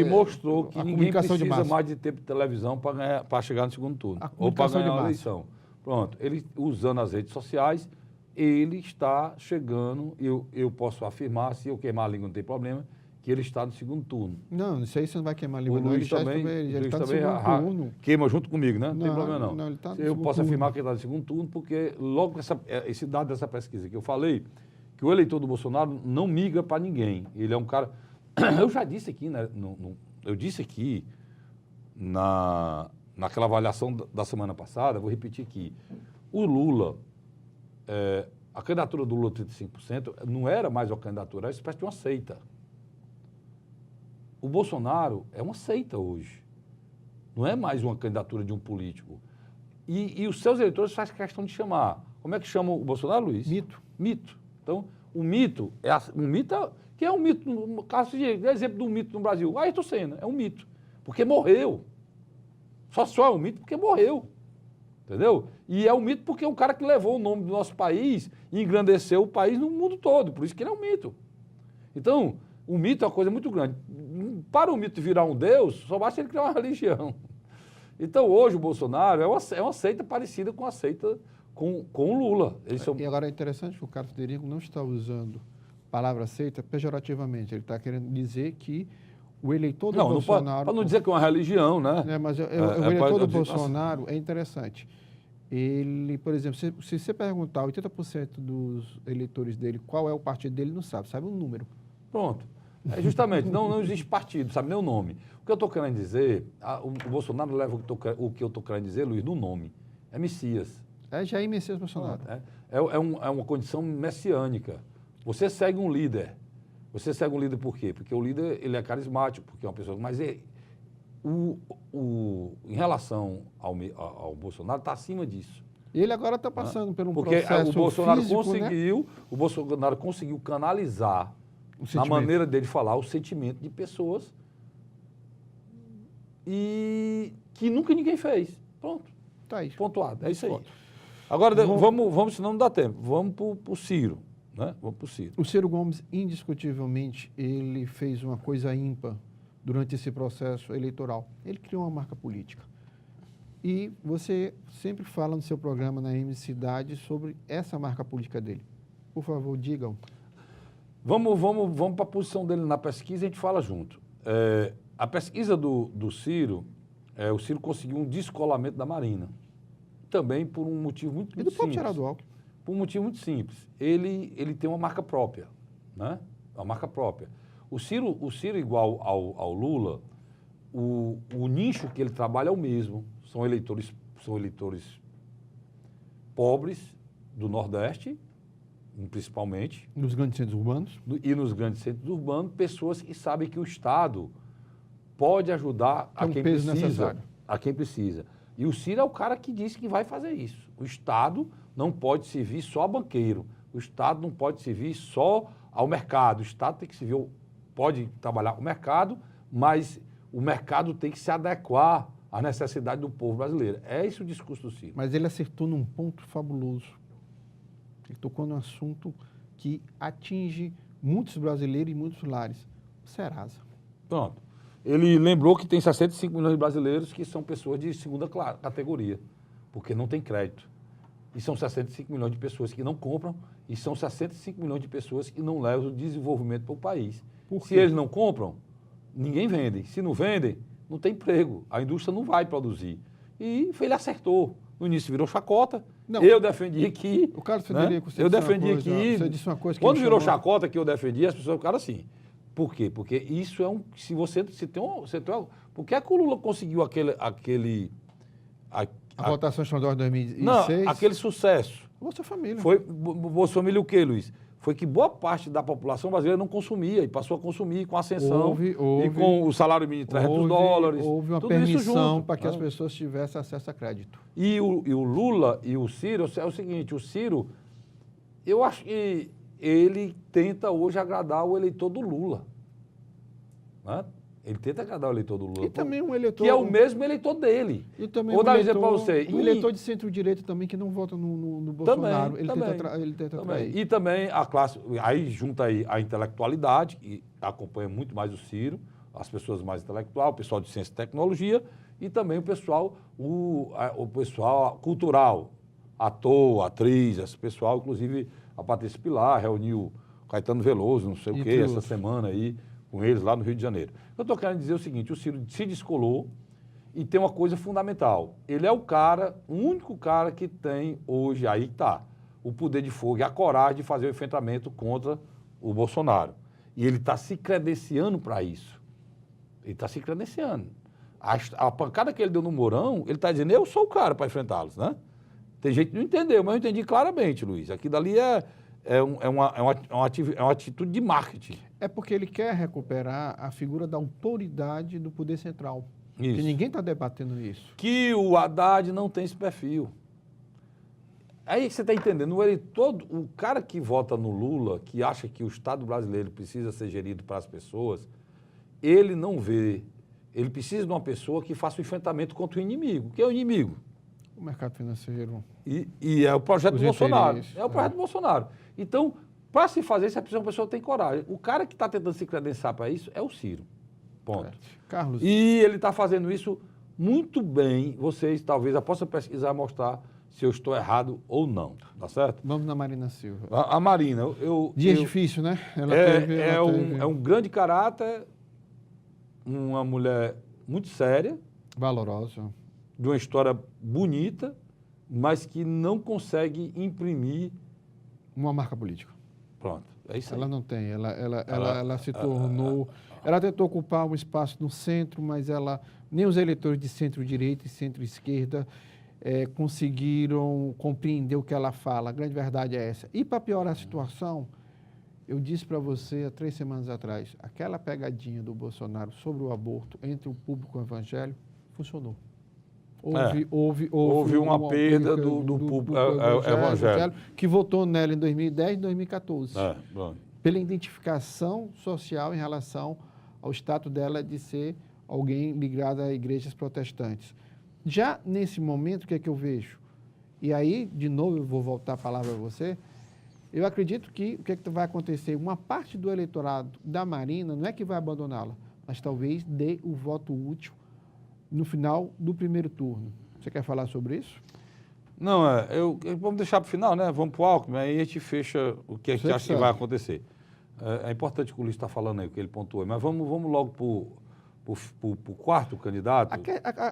mostrou que a ninguém comunicação de precisa massa. mais de tempo de televisão para chegar no segundo turno. A Ou para comunicação de ganhar a massa. eleição. Pronto, ele usando as redes sociais, ele está chegando, eu posso afirmar, se eu queimar a língua não tem problema, que ele está no segundo turno. Não, isso aí você não vai queimar a língua, O não. Luiz Ele já também, ele está no também segundo turno. queima junto comigo, né? Não tem Não, problema não. não, ele tá no Eu segundo posso turno. afirmar que ele está no segundo turno, porque logo esse dado dessa pesquisa que eu falei, que o eleitor do Bolsonaro não migra para ninguém. Ele é um cara... Eu já disse aqui, né? Eu disse aqui, naquela avaliação da semana passada, vou repetir aqui, o Lula, a candidatura do Lula 35% não era mais uma candidatura, era uma espécie de uma seita. O Bolsonaro é uma seita hoje. Não é mais uma candidatura de um político. E os seus eleitores fazem questão de chamar. Como é que chama o Bolsonaro, Luiz? Mito. Mito. Então, o mito que é um mito, no caso de exemplo do mito no Brasil. Ayrton Senna é um mito, porque morreu. Só é um mito porque morreu. Entendeu? E é um mito porque é um cara que levou o nome do nosso país e engrandeceu o país no mundo todo. Por isso que ele é um mito. Então, o mito é uma coisa muito grande. Para o mito virar um deus, só basta ele criar uma religião. Então, hoje, o Bolsonaro é uma seita parecida com a seita com o Lula. E agora é interessante que o Carlos Federico não está usando a palavra seita pejorativamente. Ele está querendo dizer que o eleitor do Bolsonaro... Para não dizer que é uma religião, né? Mas o eleitor do dizer, Bolsonaro é interessante. Ele, por exemplo, se você perguntar 80% dos eleitores dele qual é o partido dele, não sabe o número. Pronto. Justamente, não existe partido, sabe nem o nome. O que eu estou querendo dizer, o Bolsonaro leva o que eu estou querendo dizer, Luiz, no nome. É Messias. É Jair Messias Bolsonaro. É uma condição messiânica. Você segue um líder. Você segue um líder por quê? Porque o líder ele é carismático, porque é uma pessoa... Mas em relação ao Bolsonaro, está acima disso. Ele agora está passando por um porque processo o Bolsonaro físico, o Bolsonaro conseguiu canalizar na maneira dele falar o sentimento de pessoas e que nunca ninguém fez. Pronto. Tá aí. Pontuado. É isso aí. Agora, vamos, senão não dá tempo. Vamos para o Ciro. Né? Vamos para o Ciro. O Ciro Gomes, indiscutivelmente, ele fez uma coisa ímpar durante esse processo eleitoral. Ele criou uma marca política. E você sempre fala no seu programa na M Cidade sobre essa marca política dele. Por favor, digam. Vamos para a posição dele na pesquisa e a gente fala junto. A pesquisa do Ciro, o Ciro conseguiu um descolamento da Marinha. Também por um motivo muito E do próprio simples. Geraldo Alckmin. Por um motivo muito simples. Ele tem uma marca própria, né? Uma marca própria. O Ciro igual ao Lula, o nicho que ele trabalha é o mesmo. São eleitores pobres do Nordeste, principalmente. Nos grandes centros urbanos. E nos grandes centros urbanos, pessoas que sabem que o Estado pode ajudar a quem peso precisa. necessário. A quem precisa. E o Ciro é o cara que disse que vai fazer isso. O Estado não pode servir só a banqueiro. O Estado não pode servir só ao mercado. O Estado tem que servir, pode trabalhar com o mercado, mas o mercado tem que se adequar à necessidade do povo brasileiro. É esse o discurso do Ciro. Mas ele acertou num ponto fabuloso. Ele tocou num assunto que atinge muitos brasileiros e muitos lares. O Serasa. Pronto. Ele lembrou que tem 65 milhões de brasileiros que são pessoas de segunda categoria, porque não tem crédito. E são 65 milhões de pessoas que não compram e são 65 milhões de pessoas que não levam o desenvolvimento para o país. Se eles não compram, ninguém vende. Se não vendem, não tem emprego. A indústria não vai produzir. E ele acertou. No início virou chacota. Não. Eu defendi aqui. O Carlos Federico, né? Eu defendi aqui. Você disse uma coisa que quando me virou chamou... chacota que eu defendi, as pessoas ficaram assim. Por quê? Porque isso é um... Por que é que o Lula conseguiu A votação de 2006? Não, aquele sucesso. Bolsa Família. Foi Bolsa Família o quê, Luiz? foi que boa parte da população brasileira não consumia e passou a consumir com a ascensão Houve, e com o salário mínimo de $300. Houve uma tudo isso permissão junto, para que né? as pessoas tivessem acesso a crédito. E o Lula e o Ciro, é o seguinte, o Ciro, eu acho que ele tenta hoje agradar o eleitor do Lula. Né? Ele tenta agradar o eleitor do Lula. E também um eleitor... Que é o mesmo eleitor dele. E também Vou dar um exemplo para você. Um eleitor de centro-direita também que não vota no Bolsonaro. Ele tenta atrair. E também a classe... Aí junta aí a intelectualidade, e acompanha muito mais o Ciro, as pessoas mais intelectuais, o pessoal de ciência e tecnologia, e também o pessoal cultural, ator, atriz, esse pessoal, inclusive a Patrícia Pilar reuniu Caetano Veloso, não sei o quê, essa semana aí, com eles lá no Rio de Janeiro. Eu estou querendo dizer o seguinte, o Ciro se descolou e tem uma coisa fundamental. Ele é o único cara que tem hoje, aí está, o poder de fogo e a coragem de fazer o enfrentamento contra o Bolsonaro. E ele está se credenciando para isso. Ele está se credenciando. A pancada que ele deu no Mourão, ele está dizendo, eu sou o cara para enfrentá-los, né? Tem gente que não entendeu, mas eu entendi claramente, Luiz. Aqui dali é uma atitude de marketing. É porque ele quer recuperar a figura da autoridade do poder central. Isso. Que ninguém está debatendo isso. Que o Haddad não tem esse perfil. Aí você está entendendo, o cara que vota no Lula, que acha que o Estado brasileiro precisa ser gerido para as pessoas, ele não vê, ele precisa de uma pessoa que faça o enfrentamento contra o inimigo. Que é o inimigo? O mercado financeiro. E é o projeto do Bolsonaro. interesses, É o projeto do Bolsonaro. Então, para se fazer isso, a pessoa tem coragem. O cara que está tentando se credenciar para isso é o Ciro. Ponto. Carlos. E ele está fazendo isso muito bem. Vocês talvez possam pesquisar e mostrar se eu estou errado ou não. Tá certo? Vamos na Marina Silva. A Marina, Dia difícil, né? Ela é um grande caráter, uma mulher muito séria, valorosa, de uma história bonita, mas que não consegue imprimir. uma marca política. Pronto, é isso aí. Ela não tem. Ela se tornou. Ela tentou ocupar um espaço no centro, mas nem os eleitores de centro-direita e centro-esquerda conseguiram compreender o que ela fala. A grande verdade é essa. E para piorar a situação, eu disse para você há 3 semanas atrás, aquela pegadinha do Bolsonaro sobre o aborto entre o público e o evangélico funcionou. Houve uma perda do público evangélico que votou nela em 2010 e 2014. Bom. Pela identificação social em relação ao status dela de ser alguém ligado a igrejas protestantes. Já nesse momento, o que é que eu vejo? E aí, de novo, eu vou voltar a palavra a você. Eu acredito que o que é que vai acontecer? Uma parte do eleitorado da Marina não é que vai abandoná-la, mas talvez dê o voto útil no final do primeiro turno. Você quer falar sobre isso? Não, vamos deixar para o final, né? Vamos para o Alckmin, aí a gente fecha o que a gente acha que vai acontecer. É importante que o Luiz está falando aí, o que ele pontuou, mas vamos logo para o quarto candidato.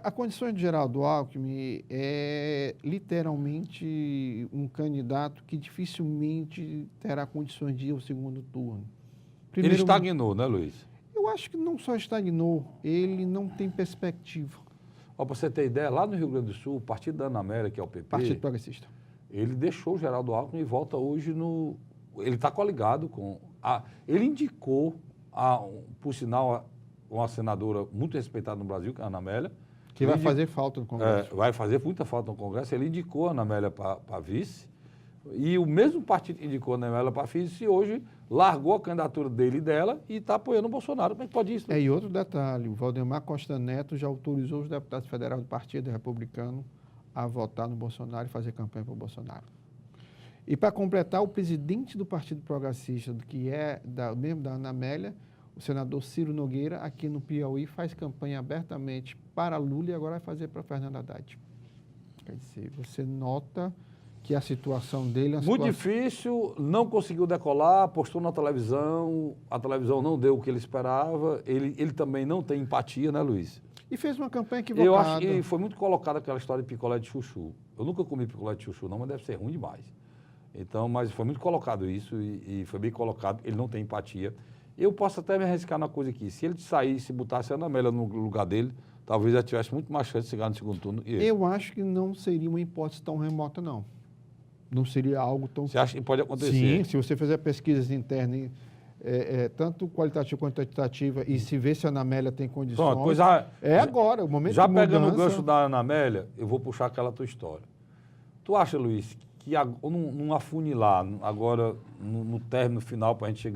A condição de Geraldo Alckmin é literalmente um candidato que dificilmente terá condições de ir ao segundo turno. Ele estagnou, né, Luiz? Eu acho que não só estagnou, ele não tem perspectiva. Para você ter ideia, lá no Rio Grande do Sul, o partido da Ana Amélia, que é o PP... Partido Progressista. Ele deixou o Geraldo Alckmin e volta hoje no... Ele está coligado com... Ele indicou, por sinal, uma senadora muito respeitada no Brasil, que é a Ana Amélia. Que vai fazer falta no Congresso. Vai fazer muita falta no Congresso. Ele indicou a Ana Amélia para vice. E o mesmo partido que indicou a Ana Amélia para vice hoje largou a candidatura dele e dela e está apoiando o Bolsonaro. Como é que pode isso? E outro detalhe, o Valdemar Costa Neto já autorizou os deputados federais do Partido Republicano a votar no Bolsonaro e fazer campanha para o Bolsonaro. E para completar, o presidente do Partido Progressista, que é mesmo da Ana Amélia, o senador Ciro Nogueira, aqui no Piauí, faz campanha abertamente para Lula e agora vai fazer para Fernando Haddad. Quer dizer, você nota que a situação dele... Muito difícil, não conseguiu decolar, postou na televisão, a televisão não deu o que ele esperava, ele também não tem empatia, né, Luiz? E fez uma campanha equivocada. Eu acho que foi muito colocada aquela história de picolé de chuchu. Eu nunca comi picolé de chuchu não, mas deve ser ruim demais. Então, mas foi muito colocado isso e foi bem colocado, ele não tem empatia. Eu posso até me arriscar na coisa aqui, se ele saísse e botasse a Ana Amélia no lugar dele, talvez ela tivesse muito mais chance de chegar no segundo turno. Eu acho que não seria uma hipótese tão remota, não. Não seria algo tão... Você acha que pode acontecer? Sim, se você fizer pesquisas internas, tanto qualitativa quanto quantitativa, e se ver se a Ana Amélia tem condições... Pronto, pois agora, o momento já de pegando mudança... o gancho da Ana Amélia, eu vou puxar aquela tua história. Tu acha, Luiz, que num afunilar, agora no término final, para a gente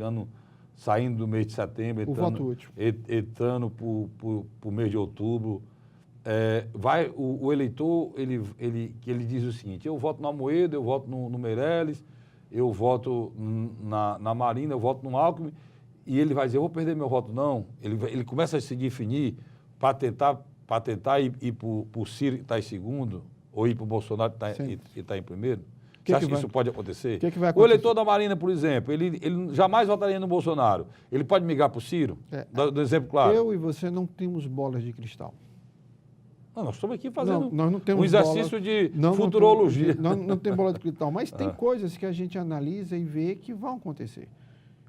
saindo do mês de setembro, entrando para o mês de outubro, o eleitor, ele diz o seguinte: eu voto no Amoedo, eu voto no Meirelles, eu voto na Marina, eu voto no Alckmin, e ele vai dizer, eu vou perder meu voto, não. Ele começa a se definir para tentar ir para o Ciro, que está em segundo, ou ir para o Bolsonaro, que está em primeiro. Você acha que isso pode acontecer? Que vai acontecer? O eleitor da Marina, por exemplo, ele jamais votaria no Bolsonaro. Ele pode migrar para o Ciro? Do exemplo claro. Eu e você não temos bolas de cristal. Não, nós estamos aqui fazendo nós não temos um exercício de futurologia. Não tem bola de cristal, mas tem coisas que a gente analisa e vê que vão acontecer.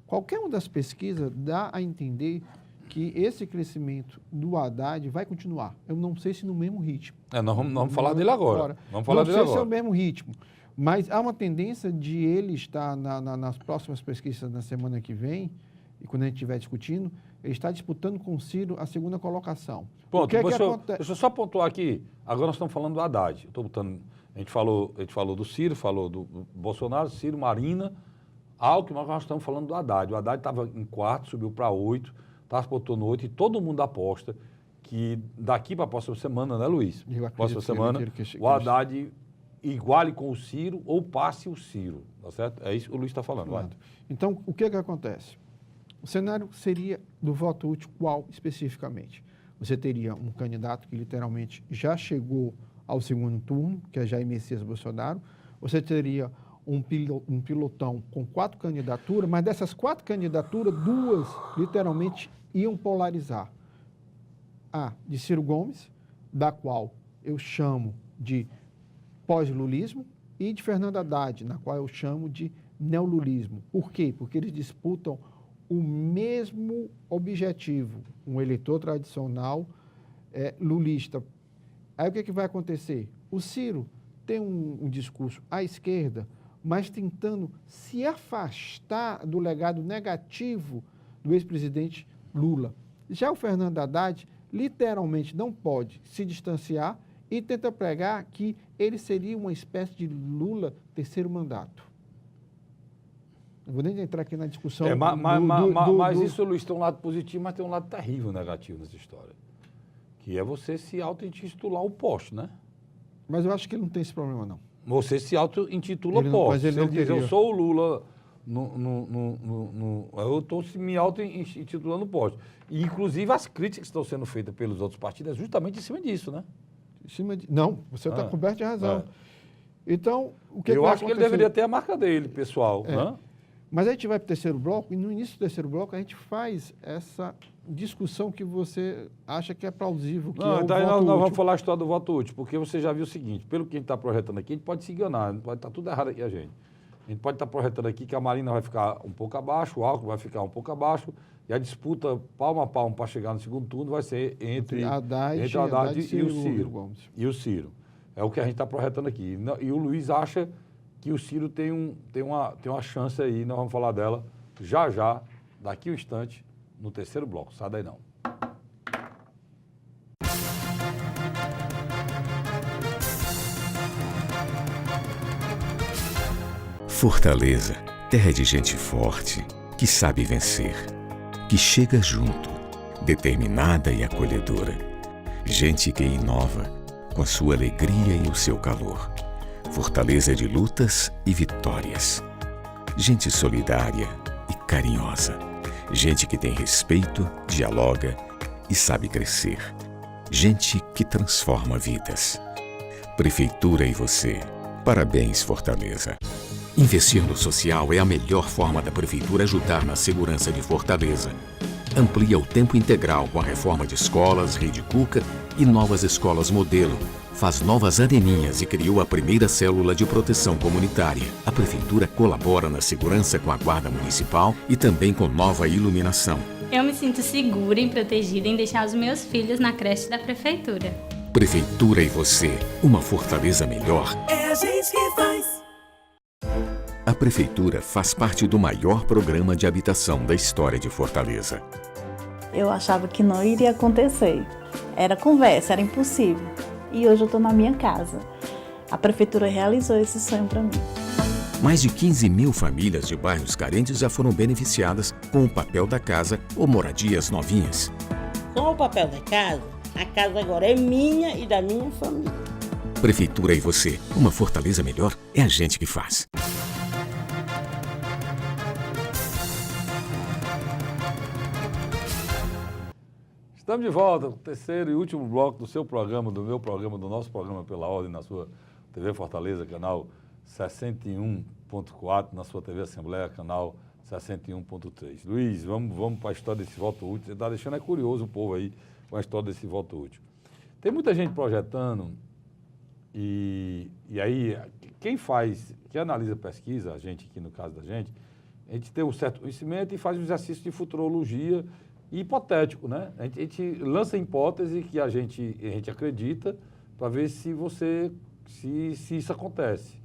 Qualquer uma das pesquisas dá a entender que esse crescimento do Haddad vai continuar. Eu não sei se no mesmo ritmo. Nós vamos falar dele agora. Vamos falar dele agora. Não sei se é o agora. mesmo ritmo, mas há uma tendência de ele estar nas próximas pesquisas na semana que vem, e quando a gente estiver discutindo, ele está disputando com o Ciro a segunda colocação. Pronto, deixa eu só pontuar aqui. Agora nós estamos falando do Haddad. A gente falou do Ciro, falou do Bolsonaro, Ciro, Marina, Alckmin, mas nós estamos falando do Haddad. O Haddad estava em 4, subiu para 8, botou no 8, e todo mundo aposta que daqui para a próxima semana, né, Luiz? Próxima semana, o Haddad iguale com o Ciro ou passe o Ciro, tá certo? É isso que o Luiz está falando. Vai. Então, o que acontece? O cenário seria do voto útil qual especificamente? Você teria um candidato que literalmente já chegou ao segundo turno, que é Jair Messias Bolsonaro. Você teria um pilotão com 4 candidaturas, mas dessas 4 candidaturas, 2 literalmente iam polarizar. A de Ciro Gomes, da qual eu chamo de pós-lulismo, e de Fernando Haddad, na qual eu chamo de neolulismo. Por quê? Porque eles disputam o mesmo objetivo, um eleitor tradicional lulista. Aí o que vai acontecer? O Ciro tem um discurso à esquerda, mas tentando se afastar do legado negativo do ex-presidente Lula. Já o Fernando Haddad literalmente não pode se distanciar e tenta pregar que ele seria uma espécie de Lula terceiro mandato. Não vou nem entrar aqui na discussão. Mas isso, Luiz, tem um lado positivo, mas tem um lado terrível negativo nessa história. Que é você se auto-intitular o posto, né? Mas eu acho que ele não tem esse problema, não. Você se auto-intitula posto. Mas ele se não ele diz, teria. eu sou o Lula, eu estou me auto-intitulando posto. E, inclusive, as críticas que estão sendo feitas pelos outros partidos é justamente em cima disso, né? Não, você está coberto de razão. Então, o que eu acho que ele deveria ter a marca dele, pessoal. Né? Mas a gente vai para o terceiro bloco, e no início do terceiro bloco a gente faz essa discussão que você acha que é plausível. Nós vamos falar a história do voto útil, porque você já viu o seguinte, pelo que a gente está projetando aqui, a gente pode se enganar, pode estar tudo errado aqui a gente. A gente pode estar projetando aqui que a Marina vai ficar um pouco abaixo, o Alckmin vai ficar um pouco abaixo, e a disputa palmo a palmo para chegar no segundo turno vai ser entre Haddad e o Ciro. É o que a gente está projetando aqui. E o Luiz acha que o Ciro tem uma chance aí, nós vamos falar dela já, daqui a um instante, no terceiro bloco. Sai daí não. Fortaleza, terra de gente forte, que sabe vencer, que chega junto, determinada e acolhedora. Gente que inova, com a sua alegria e o seu calor. Fortaleza de lutas e vitórias. Gente solidária e carinhosa. Gente que tem respeito, dialoga e sabe crescer. Gente que transforma vidas. Prefeitura e você. Parabéns, Fortaleza. Investir no social é a melhor forma da Prefeitura ajudar na segurança de Fortaleza. Amplia o tempo integral com a reforma de escolas, Rede Cuca e novas escolas modelo. Faz novas areninhas e criou a primeira célula de proteção comunitária. A Prefeitura colabora na segurança com a Guarda Municipal e também com nova iluminação. Eu me sinto segura e protegida em deixar os meus filhos na creche da Prefeitura. Prefeitura e você, uma Fortaleza melhor. É a gente que faz. A Prefeitura faz parte do maior programa de habitação da história de Fortaleza. Eu achava que não iria acontecer. Era conversa, era impossível. E hoje eu estou na minha casa. A Prefeitura realizou esse sonho para mim. Mais de 15 mil famílias de bairros carentes já foram beneficiadas com o papel da casa ou moradias novinhas. Com o papel da casa, a casa agora é minha e da minha família. Prefeitura e você, uma Fortaleza melhor é a gente que faz. Estamos de volta, o terceiro e último bloco do seu programa, do meu programa, do nosso programa Pela Ordem, na sua TV Fortaleza, canal 61.4, na sua TV Assembleia, canal 61.3. Luiz, vamos para a história desse voto útil. Você está deixando curioso o povo aí com a história desse voto útil. Tem muita gente projetando e aí quem analisa pesquisa, a gente aqui no caso da gente, a gente tem um certo conhecimento e faz um exercício de futurologia hipotético, né? A gente lança hipótese que a gente acredita para ver se isso acontece.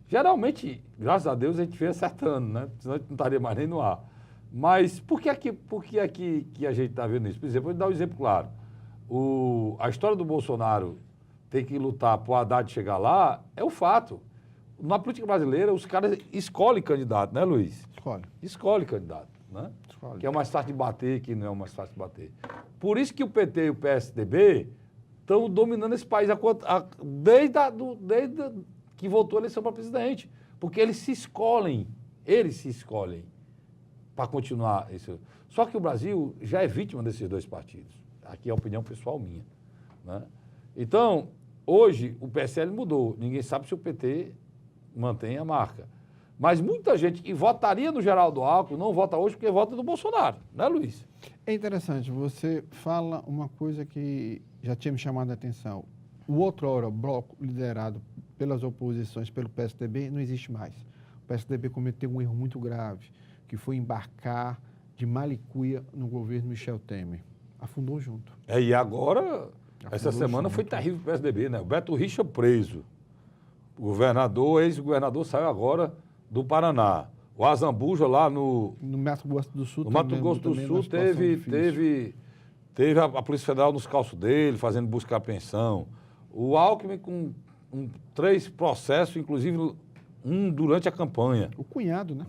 Geralmente, graças a Deus, a gente vem acertando, né? Senão a gente não estaria mais nem no ar. Mas por que aqui que a gente está vendo isso? Por exemplo, vou dar um exemplo claro. A história do Bolsonaro ter que lutar para o Haddad chegar lá é o fato. Na política brasileira, os caras escolhem candidato, né, Luiz? Escolhe candidato, né? Que é o mais fácil de bater, que não é o mais fácil de bater. Por isso que o PT e o PSDB estão dominando esse país desde que voltou a eleição para presidente. Porque eles se escolhem para continuar isso. Só que o Brasil já é vítima desses dois partidos. Aqui é a opinião pessoal minha, né? Então, hoje o PSL mudou. Ninguém sabe se o PT mantém a marca. Mas muita gente que votaria no Geraldo Alckmin não vota hoje porque vota no Bolsonaro, né, Luiz? É interessante, você fala uma coisa que já tinha me chamado a atenção. O outrora bloco liderado pelas oposições, pelo PSDB, não existe mais. O PSDB cometeu um erro muito grave, que foi embarcar de malicuia no governo Michel Temer. Afundou junto. E agora, essa semana foi terrível para o PSDB, né? O Beto Richa preso. O governador, ex-governador, saiu agora do Paraná. O Azambuja lá no Mato Grosso do Sul. No Mato Grosso do Sul teve a Polícia Federal nos calços dele, fazendo buscar pensão. O Alckmin com 3 processos, inclusive um durante a campanha. O cunhado, né?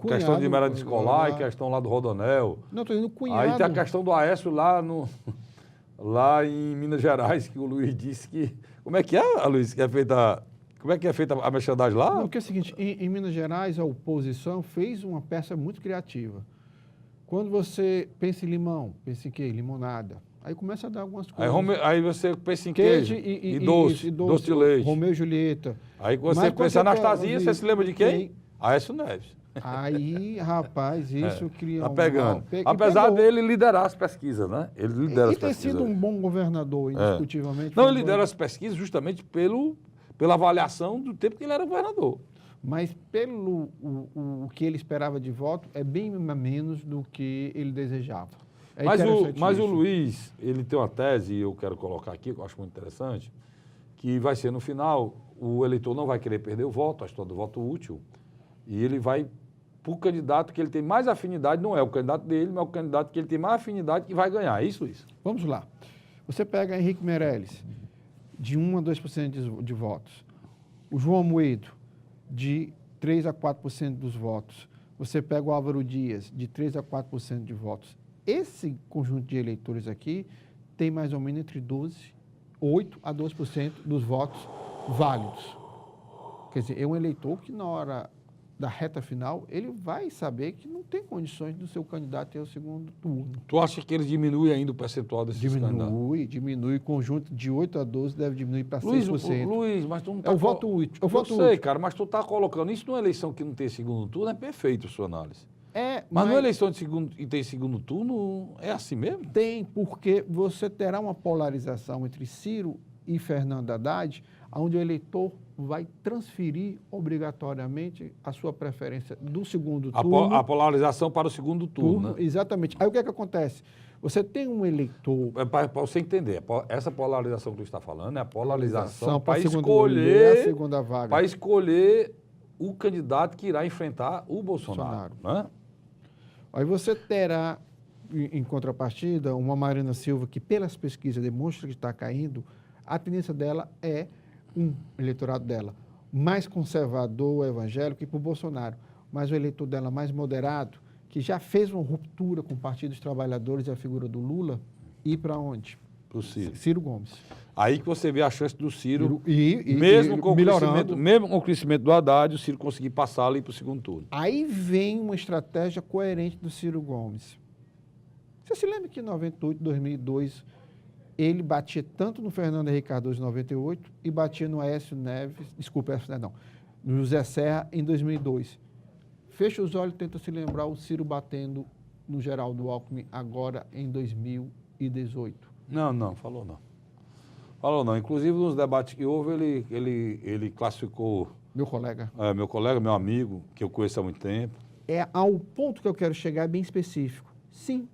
Questão de merenda escolar e questão lá do Rodonel. Não, estou dizendo o cunhado. Aí tem a questão do Aécio lá em Minas Gerais, que o Luiz disse que... Como é que é, Luiz, que é feita... Como é que é feita a merchandising lá? Não, porque é o seguinte, em Minas Gerais, a oposição fez uma peça muito criativa. Quando você pensa em limão, pensa em quê? Limonada. Aí começa a dar algumas coisas. Aí você pensa em queijo e doce de leite. Romeu e Julieta. Aí você pensa em Anastasia, você se lembra de quem? Aécio Neves. Aí, rapaz, isso cria tá pegando. Apesar dele liderar as pesquisas, né? Ele lidera as pesquisas. E ter sido um bom governador, indiscutivelmente. Não, ele lidera as pesquisas justamente pela avaliação do tempo que ele era governador. Mas pelo o que ele esperava de voto, é bem menos do que ele desejava. Mas o Luiz, ele tem uma tese, e eu quero colocar aqui, que eu acho muito interessante, que vai ser no final, o eleitor não vai querer perder o voto, a história do voto útil, e ele vai para o candidato que ele tem mais afinidade, não é o candidato dele, mas é o candidato que ele tem mais afinidade que vai ganhar. É isso, Luiz? Vamos lá. Você pega Henrique Meirelles, de 1 a 2% de votos. O João Amoedo, de 3 a 4% dos votos. Você pega o Álvaro Dias, de 3 a 4% de votos. Esse conjunto de eleitores aqui tem mais ou menos entre 8 a 12% dos votos válidos. Quer dizer, é um eleitor que na hora da reta final, ele vai saber que não tem condições do seu candidato ter o segundo turno. Tu acha que ele diminui ainda o percentual desses candidatos? Diminui. Conjunto de 8 a 12 deve diminuir para 6%. Luiz, mas tu não tá... É o voto útil. Eu sei, cara, mas tu está colocando isso numa eleição que não tem segundo turno, é perfeito a sua análise. Mas numa eleição de segundo e tem segundo turno, é assim mesmo? Tem, porque você terá uma polarização entre Ciro e Fernando Haddad, onde o eleitor vai transferir obrigatoriamente a sua preferência do segundo turno. A polarização para o segundo turno, né? Exatamente. Aí o que é que acontece? Você tem um eleitor... Para você entender, essa polarização que tu está falando é a polarização para escolher a segunda vaga. Para escolher o candidato que irá enfrentar o Bolsonaro. Né? Aí você terá, em contrapartida, uma Marina Silva que, pelas pesquisas, demonstra que está caindo. A tendência dela é eleitorado dela mais conservador, evangélico, que para o Bolsonaro. Mas o eleitor dela mais moderado, que já fez uma ruptura com o Partido dos Trabalhadores e a figura do Lula, ir para onde? Para o Ciro. Ciro Gomes. Aí que você vê a chance do Ciro, mesmo mesmo com o crescimento do Haddad, o Ciro conseguir passar ali para o segundo turno. Aí vem uma estratégia coerente do Ciro Gomes. Você se lembra que em 98, 2002, ele batia tanto no Fernando Henrique Cardoso em 98 e batia no Aécio Neves, no José Serra em 2002. Fecha os olhos e tenta se lembrar o Ciro batendo no Geraldo Alckmin agora em 2018. Não, falou não. Falou não. Inclusive, nos debates que houve, ele classificou... Meu colega. Meu colega, meu amigo, que eu conheço há muito tempo. Ao ponto que eu quero chegar é bem específico. Sim,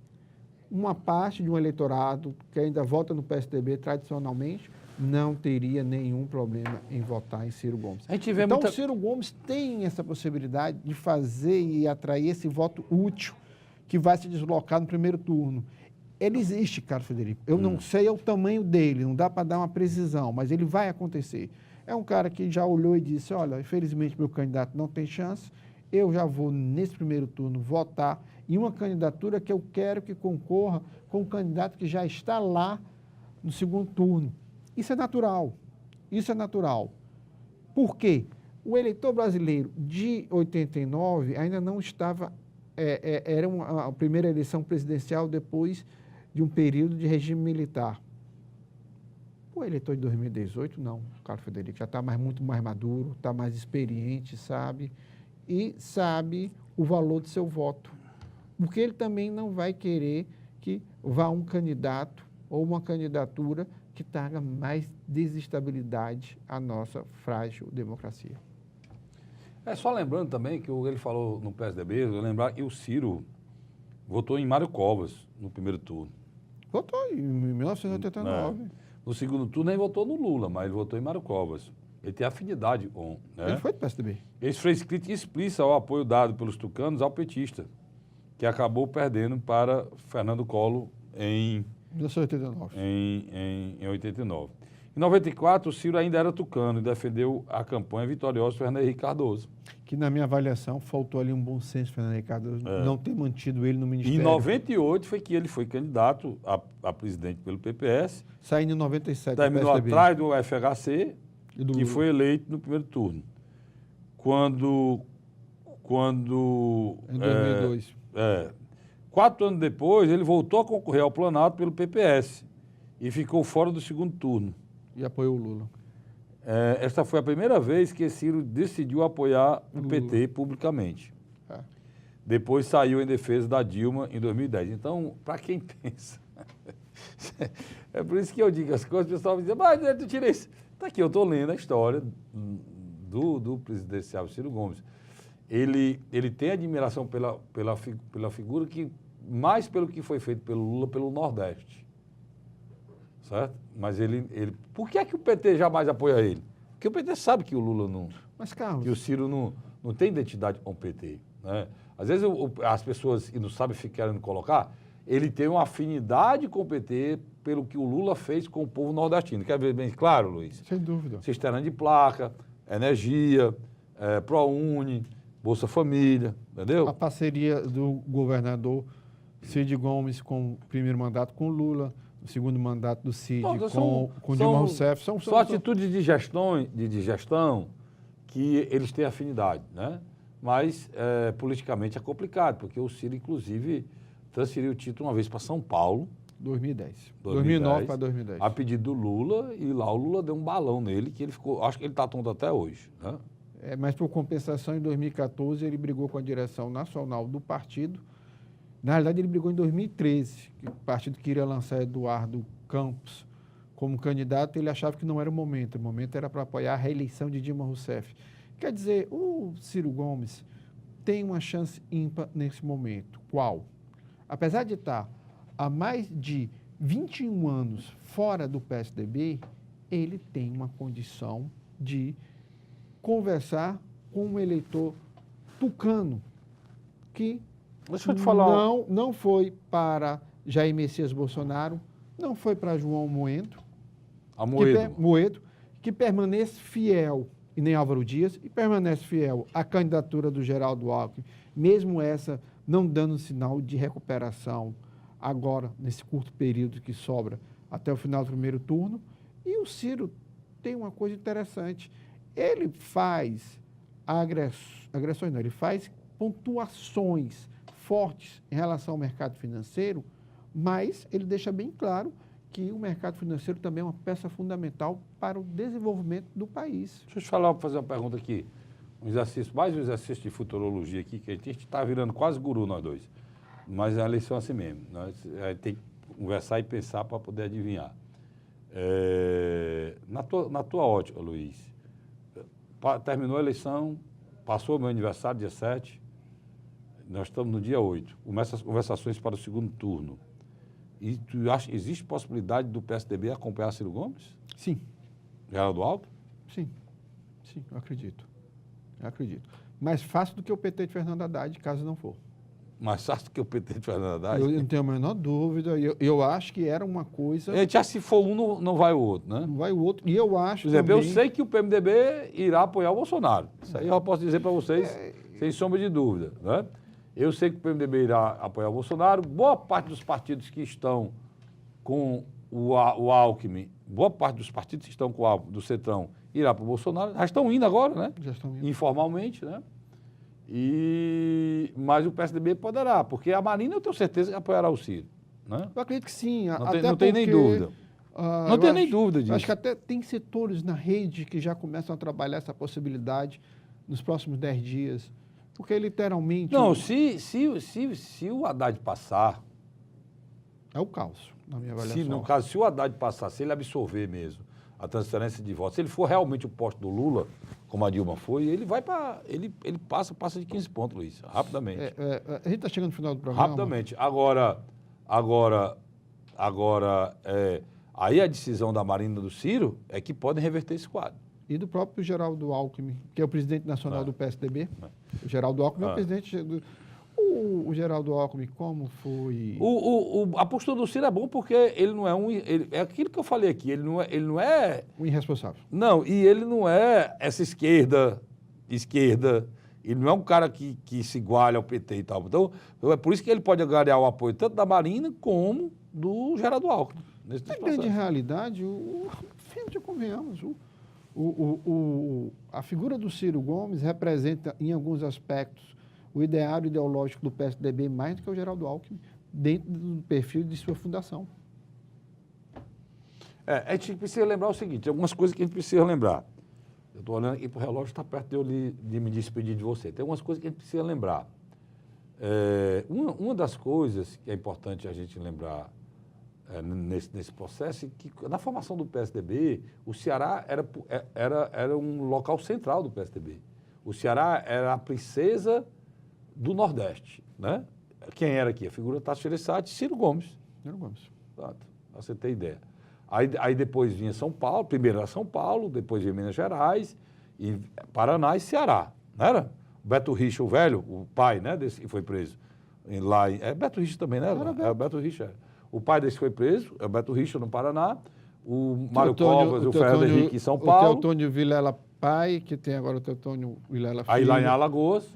uma parte de um eleitorado que ainda vota no PSDB tradicionalmente não teria nenhum problema em votar em Ciro Gomes. Então, o Ciro Gomes tem essa possibilidade de fazer e atrair esse voto útil que vai se deslocar no primeiro turno. Ele existe, Carlos Frederico. Eu não sei o tamanho dele, não dá para dar uma precisão, mas ele vai acontecer. É um cara que já olhou e disse, olha, infelizmente meu candidato não tem chance, eu já vou, nesse primeiro turno, votar em uma candidatura que eu quero que concorra com um candidato que já está lá no segundo turno. Isso é natural. Isso é natural. Por quê? O eleitor brasileiro de 89 ainda não estava... era a primeira eleição presidencial depois de um período de regime militar. O eleitor de 2018, não, Carlos Frederico, já está muito mais maduro, está mais experiente, sabe? E sabe o valor do seu voto. Porque ele também não vai querer que vá um candidato ou uma candidatura que traga mais desestabilidade à nossa frágil democracia. Só lembrando também que ele falou no PSDB, eu lembrar que o Ciro votou em Mário Covas no primeiro turno. Votou em 1989. No segundo turno nem votou no Lula, mas ele votou em Mário Covas. Ele tem afinidade com... Né? Ele foi do PSDB. Ele fez crítica explícita ao apoio dado pelos tucanos ao petista, que acabou perdendo para Fernando Collor em 1989. Em 89. Em 94, o Ciro ainda era tucano e defendeu a campanha vitoriosa do Fernando Henrique Cardoso. Que, na minha avaliação, faltou ali um bom senso, Fernando Henrique Cardoso, não ter mantido ele no Ministério. Em 98 foi que ele foi candidato a presidente pelo PPS. Saindo em 97 terminou do PSDB. Atrás do FHC, que Lula. foi eleito no primeiro turno. Quando em 2002. 4 anos depois, ele voltou a concorrer ao Planalto pelo PPS e ficou fora do segundo turno. E apoiou o Lula. Esta foi a primeira vez que Ciro decidiu apoiar o PT publicamente. Depois saiu em defesa da Dilma em 2010. Então, para quem pensa... é por isso que eu digo as coisas, o pessoal me diz, mas tu tira isso. Está aqui, eu estou lendo a história do presidencial Ciro Gomes. Ele tem admiração pela figura que, mais pelo que foi feito pelo Lula pelo Nordeste. Certo? Mas por que é que o PT jamais apoia ele? Porque o PT sabe que o Lula não... Mas, Carlos... Que o Ciro não tem identidade com o PT. Né? Às vezes as pessoas não sabem ficar querendo colocar, ele tem uma afinidade com o PT pelo que o Lula fez com o povo nordestino. Quer ver bem claro, Luiz? Sem dúvida. Cisterna de placa, energia, ProUni, Bolsa Família, entendeu? A parceria do governador Cid Gomes com o primeiro mandato com o Lula, o segundo mandato do Cid com Dilma Rousseff. São atitudes de gestão que eles têm afinidade, né? Mas politicamente é complicado, porque o Ciro, inclusive, transferiu o título uma vez para São Paulo. 2009 para 2010. A pedido do Lula, e lá o Lula deu um balão nele, que ele ficou, acho que ele está tonto até hoje, né? Mas, por compensação, em 2014, ele brigou com a direção nacional do partido. Na realidade, ele brigou em 2013, que o partido queria lançar Eduardo Campos como candidato, ele achava que não era o momento era para apoiar a reeleição de Dilma Rousseff. Quer dizer, o Ciro Gomes tem uma chance ímpar nesse momento. Qual? Apesar de estar há mais de 21 anos fora do PSDB, ele tem uma condição de conversar com um eleitor tucano, que Deixa eu te falar. não foi para Jair Messias Bolsonaro, não foi para João Moedo, Amoedo. que permanece fiel, e nem Álvaro Dias, e permanece fiel à candidatura do Geraldo Alckmin, mesmo essa não dando sinal de recuperação agora, nesse curto período que sobra até o final do primeiro turno. E o Ciro tem uma coisa interessante, ele faz agressões, não, ele faz pontuações fortes em relação ao mercado financeiro, mas ele deixa bem claro que o mercado financeiro também é uma peça fundamental para o desenvolvimento do país. Deixa eu te falar, fazer uma pergunta aqui. Mais um exercício de futurologia aqui, que a gente está virando quase guru nós dois. Mas a eleição é assim mesmo. Nós tem que conversar e pensar para poder adivinhar. Na tua ótica, Luiz, terminou a eleição, passou o meu aniversário, dia 7, nós estamos no dia 8. Começam as conversações para o segundo turno. E tu acha que existe possibilidade do PSDB acompanhar Ciro Gomes? Sim. Geraldo Alckmin? Sim, eu acredito. Mais fácil do que o PT de Fernando Haddad, caso não for. Mais fácil do que o PT de Fernando Haddad? Eu não tenho a menor dúvida. Eu acho que era uma coisa... Já se for um, não vai o outro, né? Não vai o outro. E eu acho Por exemplo, também... eu sei que o PMDB irá apoiar o Bolsonaro. Isso aí eu posso dizer para vocês, sem sombra de dúvida, né? Eu sei que o PMDB irá apoiar o Bolsonaro. Boa parte dos partidos que estão com o Alckmin, boa parte dos partidos que estão com o Alckmin, do Centrão, irá para o Bolsonaro. Já estão indo agora, né? Já estão indo. Informalmente, né? Mas o PSDB poderá, porque a Marina eu tenho certeza que apoiará o Ciro, né? Eu acredito que sim. Não tem nem dúvida. Não tenho nem dúvida disso. Acho que até tem setores na rede que já começam a trabalhar essa possibilidade nos próximos 10 dias. Porque literalmente... Não, se o Haddad passar... É o caos, na minha avaliação. No caso, se o Haddad passar, se ele absorver mesmo a transferência de votos, se ele for realmente o posto do Lula, como a Dilma foi, ele vai para... Ele passa de 15 pontos, Luiz, rapidamente. A gente está chegando no final do programa. Rapidamente. Aí a decisão da Marina do Ciro é que podem reverter esse quadro. E do próprio Geraldo Alckmin, que é o presidente nacional do PSDB. O Geraldo Alckmin é o presidente do... O Geraldo Alckmin, como foi... A postura do Ciro é bom porque ele não é é aquilo que eu falei aqui, ele não é... Um irresponsável. Não, e ele não é essa esquerda, ele não é um cara que se iguale ao PT e tal. Então, é por isso que ele pode ganhar o apoio tanto da Marina como do Geraldo Alckmin. Na grande realidade, já convenhamos, a figura do Ciro Gomes representa, em alguns aspectos, o ideário ideológico do PSDB mais do que o Geraldo Alckmin, dentro do perfil de sua fundação. A gente precisa lembrar o seguinte, algumas coisas que a gente precisa lembrar. Eu estou olhando aqui para o relógio, está perto de me despedir de você. Tem algumas coisas que a gente precisa lembrar. Uma das coisas que é importante a gente lembrar nesse processo é que, na formação do PSDB, o Ceará era um local central do PSDB. O Ceará era a princesa do Nordeste, né? Quem era aqui? A figura Tasso Gereissati e Ciro Gomes. Exato, pra você ter ideia. Aí depois vinha São Paulo, primeiro era São Paulo, depois vinha Minas Gerais, e Paraná e Ceará, não era? O Beto Richa, o velho, o pai, né, desse que foi preso. Beto Richa também, né? É o Beto Richa. O pai desse foi preso, é o Beto Richa no Paraná, o Mário Covas, o Fernando Henrique em São Paulo. O Teotônio Vilela pai, que tem agora o Teotônio Vilela filho. Aí lá em Alagoas,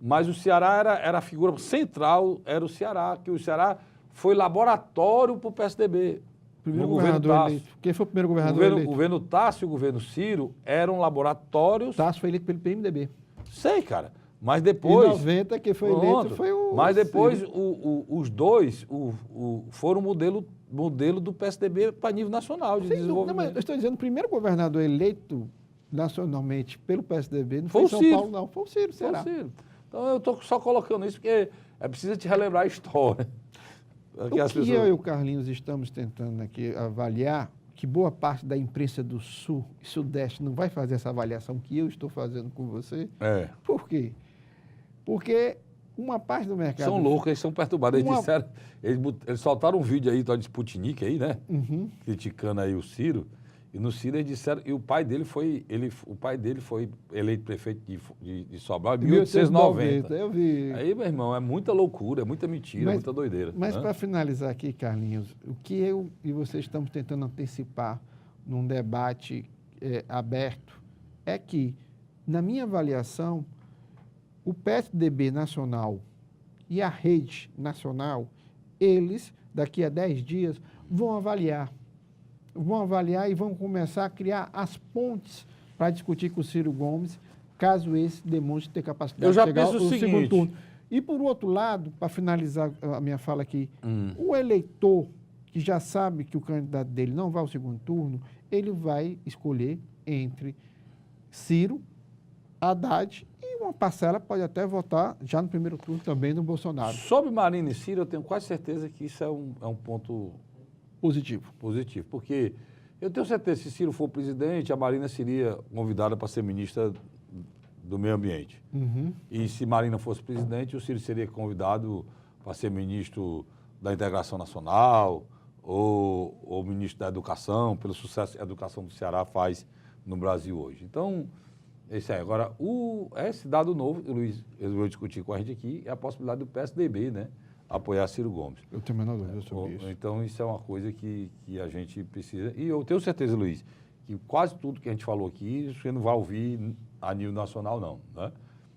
mas o Ceará era a figura central, era o Ceará, que o Ceará foi laboratório para o PSDB. Primeiro governador eleito. Quem foi o primeiro governador eleito? O governo Tasso e o governo Ciro eram laboratórios... Tasso foi eleito pelo PMDB. Sei, cara. Mas depois... Em 90, quem foi eleito foi o... Mas depois os dois foram modelo do PSDB para nível nacional de desenvolvimento. Não, mas eu estou dizendo, o primeiro governador eleito nacionalmente pelo PSDB não foi São Paulo, não. Foi o Ciro, será? Foi o Ciro. Então eu estou só colocando isso porque é preciso te relembrar a história. Eu e o Carlinhos estamos tentando aqui avaliar, que boa parte da imprensa do Sul e Sudeste não vai fazer essa avaliação que eu estou fazendo com você. Por quê? Porque uma parte do mercado... São loucos, eles são perturbados. Eles disseram, eles soltaram um vídeo aí, de Sputnik aí, né? Criticando aí o Ciro. E no Ciro eles disseram, e o pai dele foi eleito prefeito de Sobral em 1890. Eu vi. Aí, meu irmão, é muita loucura, é muita mentira, muita doideira. Mas né? para finalizar aqui, Carlinhos, o que eu e você estamos tentando antecipar num debate aberto é que, na minha avaliação, o PSDB nacional e a rede nacional, eles, daqui a 10 dias, vão avaliar e vão começar a criar as pontes para discutir com o Ciro Gomes, caso esse demonstre ter capacidade de chegar ao segundo turno. E, por outro lado, para finalizar a minha fala aqui, o eleitor que já sabe que o candidato dele não vai ao segundo turno, ele vai escolher entre Ciro, Haddad e uma parcela pode até votar já no primeiro turno também no Bolsonaro. Sobre Marina e Ciro, eu tenho quase certeza que isso é um ponto positivo, porque eu tenho certeza que se Ciro for presidente, a Marina seria convidada para ser ministra do Meio Ambiente. E se Marina fosse presidente, o Ciro seria convidado para ser ministro da Integração Nacional ou ministro da Educação, pelo sucesso que a educação do Ceará faz no Brasil hoje. Então, esse aí. Agora, esse dado novo, o Luiz resolveu discutir com a gente aqui, é a possibilidade do PSDB, né, apoiar Ciro Gomes. Eu tenho a menor dúvida sobre isso. Então, isso é uma coisa que a gente precisa. E eu tenho certeza, Luiz, que quase tudo que a gente falou aqui, você não vai ouvir a nível nacional, não. Né?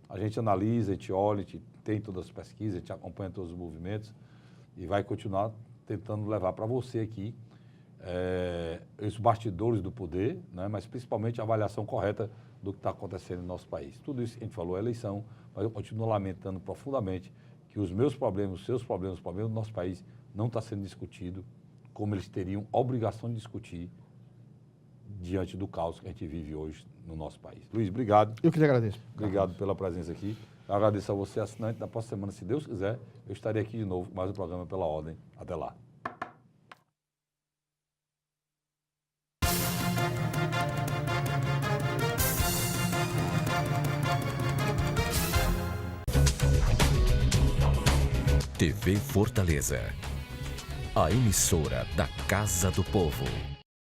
A gente analisa, a gente olha, a gente tem todas as pesquisas, a gente acompanha todos os movimentos e vai continuar tentando levar para você aqui os bastidores do poder, né? Mas principalmente a avaliação correta do que está acontecendo no nosso país. Tudo isso que a gente falou é eleição, mas eu continuo lamentando profundamente que os meus problemas, os seus problemas, os problemas do nosso país não estão sendo discutidos como eles teriam obrigação de discutir diante do caos que a gente vive hoje no nosso país. Luiz, obrigado. Eu que te agradeço. Obrigado pela presença aqui. Eu agradeço a você, assinante. Na próxima semana, se Deus quiser, eu estarei aqui de novo com mais um programa Pela Ordem. Até lá. TV Fortaleza, a emissora da Casa do Povo.